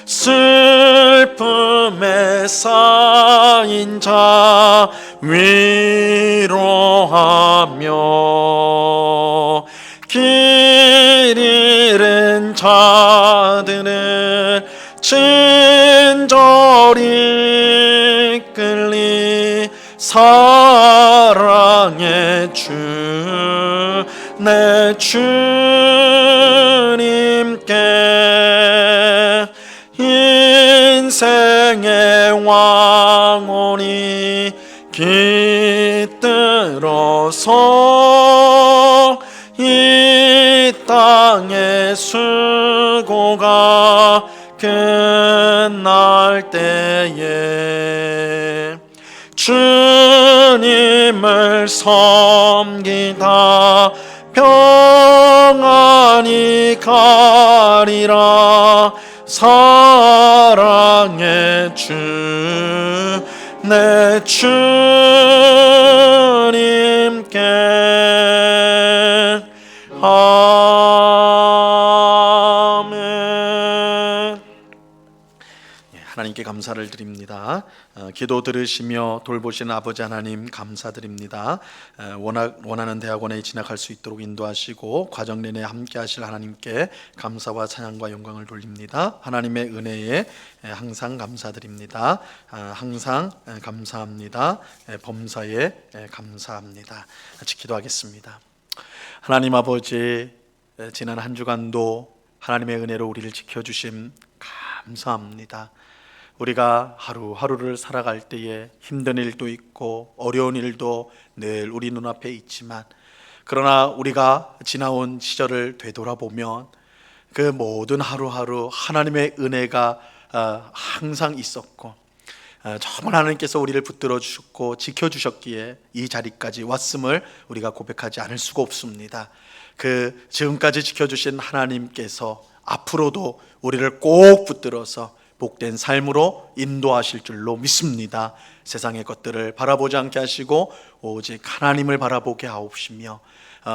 슬픔에 쌓인 자 위로하며 길 잃은 자들은 친절히 이끌리 사랑의 주 내 주님께 인생의 왕원이 깃들어서 이 땅의 수고가 끝날 때에 주님을 섬기다 평안히 가리라 사랑의 주 내 주님께 아멘. 하나님께 감사를 드립니다. 기도 들으시며 돌보시는 아버지 하나님 감사드립니다. 원하는 대학원에 진학할 수 있도록 인도하시고 과정 내내 함께 하실 하나님께 감사와 찬양과 영광을 돌립니다. 하나님의 은혜에 항상 감사드립니다. 항상 감사합니다. 범사에 감사합니다. 같이 기도하겠습니다. 하나님 아버지, 지난 한 주간도 하나님의 은혜로 우리를 지켜주심 감사합니다. 우리가 하루하루를 살아갈 때에 힘든 일도 있고 어려운 일도 늘 우리 눈앞에 있지만, 그러나 우리가 지나온 시절을 되돌아보면 그 모든 하루하루 하나님의 은혜가 항상 있었고, 정말 하나님께서 우리를 붙들어 주셨고 지켜주셨기에 이 자리까지 왔음을 우리가 고백하지 않을 수가 없습니다. 그 지금까지 지켜주신 하나님께서 앞으로도 우리를 꼭 붙들어서 복된 삶으로 인도하실 줄로 믿습니다. 세상의 것들을 바라보지 않게 하시고 오직 하나님을 바라보게 하옵시며,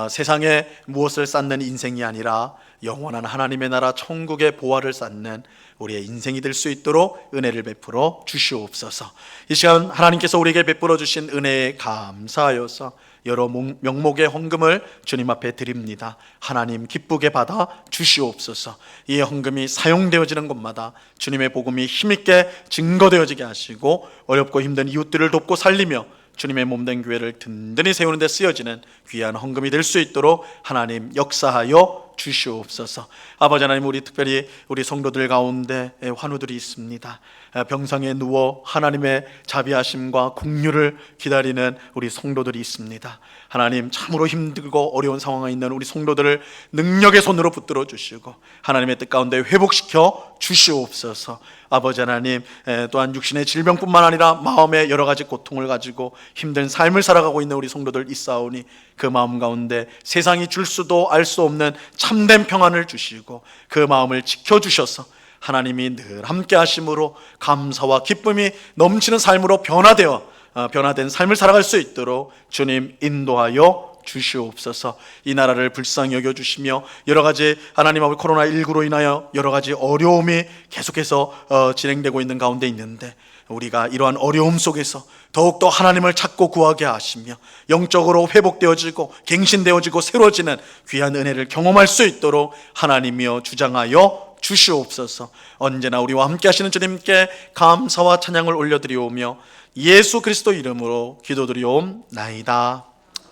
세상에 무엇을 쌓는 인생이 아니라 영원한 하나님의 나라 천국의 보화를 쌓는 우리의 인생이 될 수 있도록 은혜를 베풀어 주시옵소서. 이 시간 하나님께서 우리에게 베풀어 주신 은혜에 감사하여서 여러 명목의 헌금을 주님 앞에 드립니다. 하나님 기쁘게 받아 주시옵소서. 이 헌금이 사용되어지는 곳마다 주님의 복음이 힘있게 증거되어지게 하시고 어렵고 힘든 이웃들을 돕고 살리며 주님의 몸된 교회를 든든히 세우는 데 쓰여지는 귀한 헌금이 될 수 있도록 하나님 역사하여 주시옵소서. 아버지 하나님, 우리 특별히 우리 성도들 가운데 환우들이 있습니다. 병상에 누워 하나님의 자비하심과 긍휼을 기다리는 우리 성도들이 있습니다. 하나님, 참으로 힘들고 어려운 상황에 있는 우리 성도들을 능력의 손으로 붙들어 주시고 하나님의 뜻 가운데 회복시켜 주시옵소서. 아버지 하나님, 또한 육신의 질병뿐만 아니라 마음의 여러 가지 고통을 가지고 힘든 삶을 살아가고 있는 우리 성도들 있사오니 그 마음 가운데 세상이 줄 수도 알 수 없는 참된 평안을 주시고 그 마음을 지켜주셔서 하나님이 늘 함께 하심으로 감사와 기쁨이 넘치는 삶으로 변화된 삶을 살아갈 수 있도록 주님 인도하여 주시옵소서. 이 나라를 불쌍히 여겨주시며 여러 가지 하나님 아버지 코로나19로 인하여 여러 가지 어려움이 계속해서 진행되고 있는 가운데 있는데, 우리가 이러한 어려움 속에서 더욱더 하나님을 찾고 구하게 하시며 영적으로 회복되어지고 갱신되어지고 새로워지는 귀한 은혜를 경험할 수 있도록 하나님이여 주장하여 주시옵소서. 언제나 우리와 함께 하시는 주님께 감사와 찬양을 올려드리오며 예수 그리스도 이름으로 기도드리옵나이다.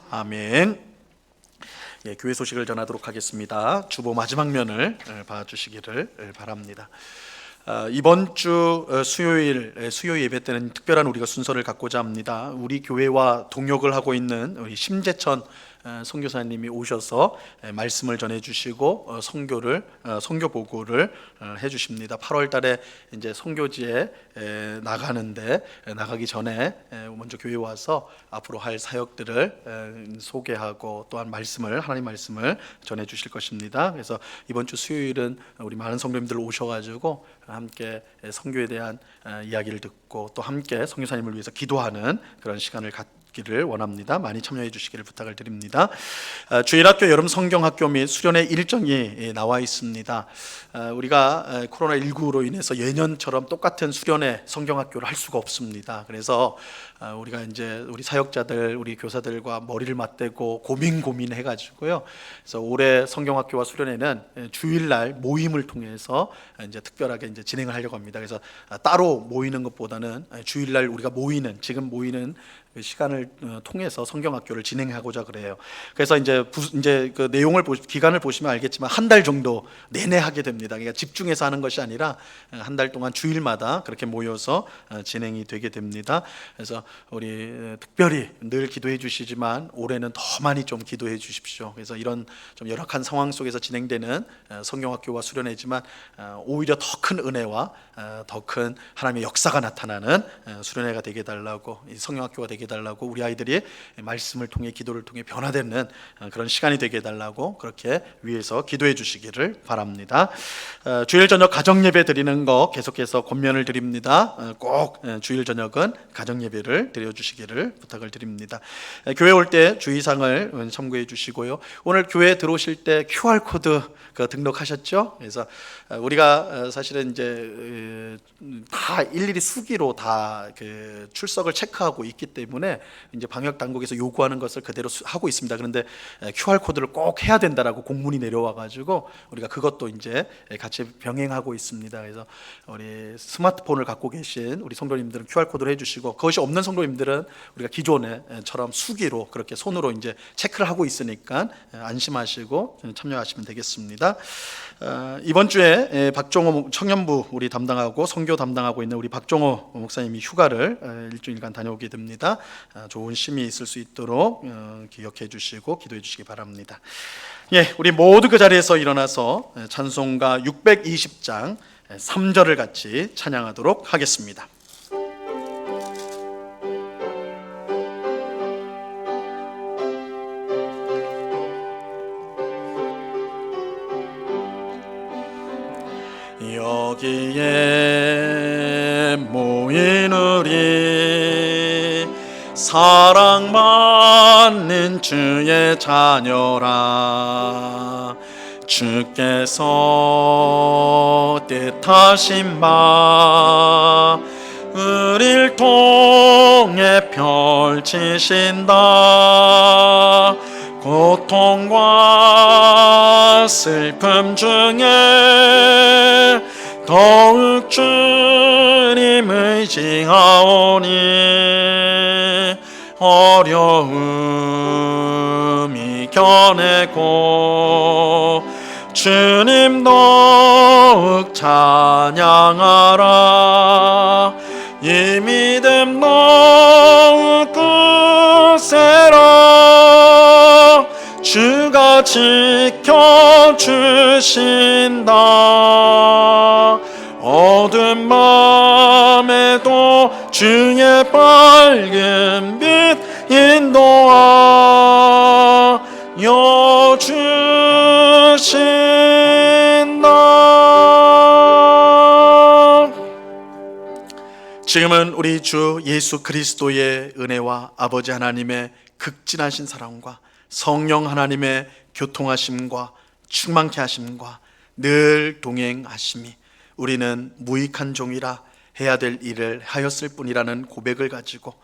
아멘. 교회 소식을 전하도록 하겠습니다. 주보 마지막 면을 봐주시기를 바랍니다. 이번 주 수요 예배 때는 특별한 우리가 순서를 갖고자 합니다. 우리 교회와 동역을 하고 있는 우리 심재천 선교사님이 오셔서 말씀을 전해주시고 선교 보고를 해주십니다. 8월달에 이제 선교지에 나가기 전에 먼저 교회 와서 앞으로 할 사역들을 소개하고 또한 하나님 말씀을 전해주실 것입니다. 그래서 이번 주 수요일은 우리 많은 성도님들 오셔가지고 함께 선교에 대한 이야기를 듣고 또 함께 선교사님을 위해서 기도하는 그런 시간을 갖기를 원합니다. 많이 참여해 주시기를 부탁을 드립니다. 주일학교 여름 성경학교 및 수련회 일정이 나와 있습니다. 우리가 코로나19로 인해서 예년처럼 똑같은 수련회 성경학교를 할 수가 없습니다. 그래서 우리가 이제 우리 사역자들, 우리 교사들과 머리를 맞대고 고민해가지고요. 그래서 올해 성경학교와 수련회는 주일날 모임을 통해서 이제 특별하게 이제 진행을 하려고 합니다. 그래서 따로 모이는 것보다는 주일날 우리가 지금 모이는 그 시간을 통해서 성경학교를 진행하고자 그래요. 그래서 이제 그 내용을 기간을 보시면 알겠지만 한 달 정도 내내 하게 됩니다. 그러니까 집중해서 하는 것이 아니라 한 달 동안 주일마다 그렇게 모여서 진행이 되게 됩니다. 그래서 우리 특별히 늘 기도해 주시지만 올해는 더 많이 좀 기도해 주십시오. 그래서 이런 좀 열악한 상황 속에서 진행되는 성경학교와 수련회지만 오히려 더 큰 은혜와 더 큰 하나님의 역사가 나타나는 수련회가 되게 달라고, 이 성경학교가 되게 해달라고, 우리 아이들이 말씀을 통해 기도를 통해 변화되는 그런 시간이 되게 해달라고 그렇게 위에서 기도해 주시기를 바랍니다. 주일 저녁 가정 예배 드리는 거 계속해서 권면을 드립니다. 꼭 주일 저녁은 가정 예배를 드려 주시기를 부탁을 드립니다. 교회 올 때 주의사항을 참고해 주시고요. 오늘 교회 들어오실 때 QR 코드 등록하셨죠? 그래서 우리가 사실은 이제 다 일일이 수기로 다 출석을 체크하고 있기 때문에 이제 방역 당국에서 요구하는 것을 그대로 하고 있습니다. 그런데 QR 코드를 꼭 해야 된다라고 공문이 내려와 가지고 우리가 그것도 이제 같이 병행하고 있습니다. 그래서 우리 스마트폰을 갖고 계신 우리 성도님들은 QR 코드를 해주시고, 그것이 없는 성도님들은 우리가 기존에처럼 수기로 그렇게 손으로 이제 체크를 하고 있으니까 안심하시고 참여하시면 되겠습니다. 이번 주에 박종호 청년부 우리 담당하고 선교 담당하고 있는 우리 박종호 목사님이 휴가를 일주일간 다녀오게 됩니다. 좋은 쉼이 있을 수 있도록 기억해 주시고 기도해 주시기 바랍니다. 예, 우리 모두 그 자리에서 일어나서 찬송가 620장 3절을 같이 찬양하도록 하겠습니다. 여기에 모인 우리 사랑받는 주의 자녀라, 주께서 뜻하신 바 우릴 통해 펼치신다. 고통과 슬픔 중에 더욱 주님 의지하오니 어려움 이겨내고 주님 더욱 찬양하라. 이 믿음 더욱 굳세라. 주가 지켜주신다. 어두운 밤에도 주의 밝은 빛 인도하여 주신다. 지금은 우리 주 예수 그리스도의 은혜와 아버지 하나님의 극진하신 사랑과 성령 하나님의 교통하심과 충만케 하심과 늘 동행하심이 우리는 무익한 종이라 해야 될 일을 하였을 뿐이라는 고백을 가지고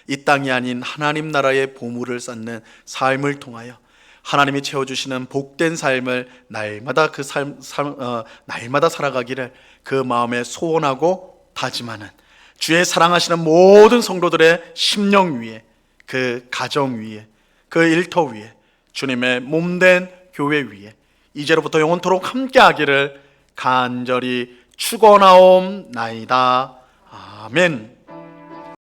이 땅이 아닌 하나님 나라의 보물을 쌓는 삶을 통하여 하나님이 채워주시는 복된 삶을 날마다 날마다 살아가기를 그 마음에 소원하고 다짐하는 주의 사랑하시는 모든 성도들의 심령 위에, 그 가정 위에, 그 일터 위에, 주님의 몸된 교회 위에 이제로부터 영원토록 함께하기를 간절히 축원하옵나이다. 아멘.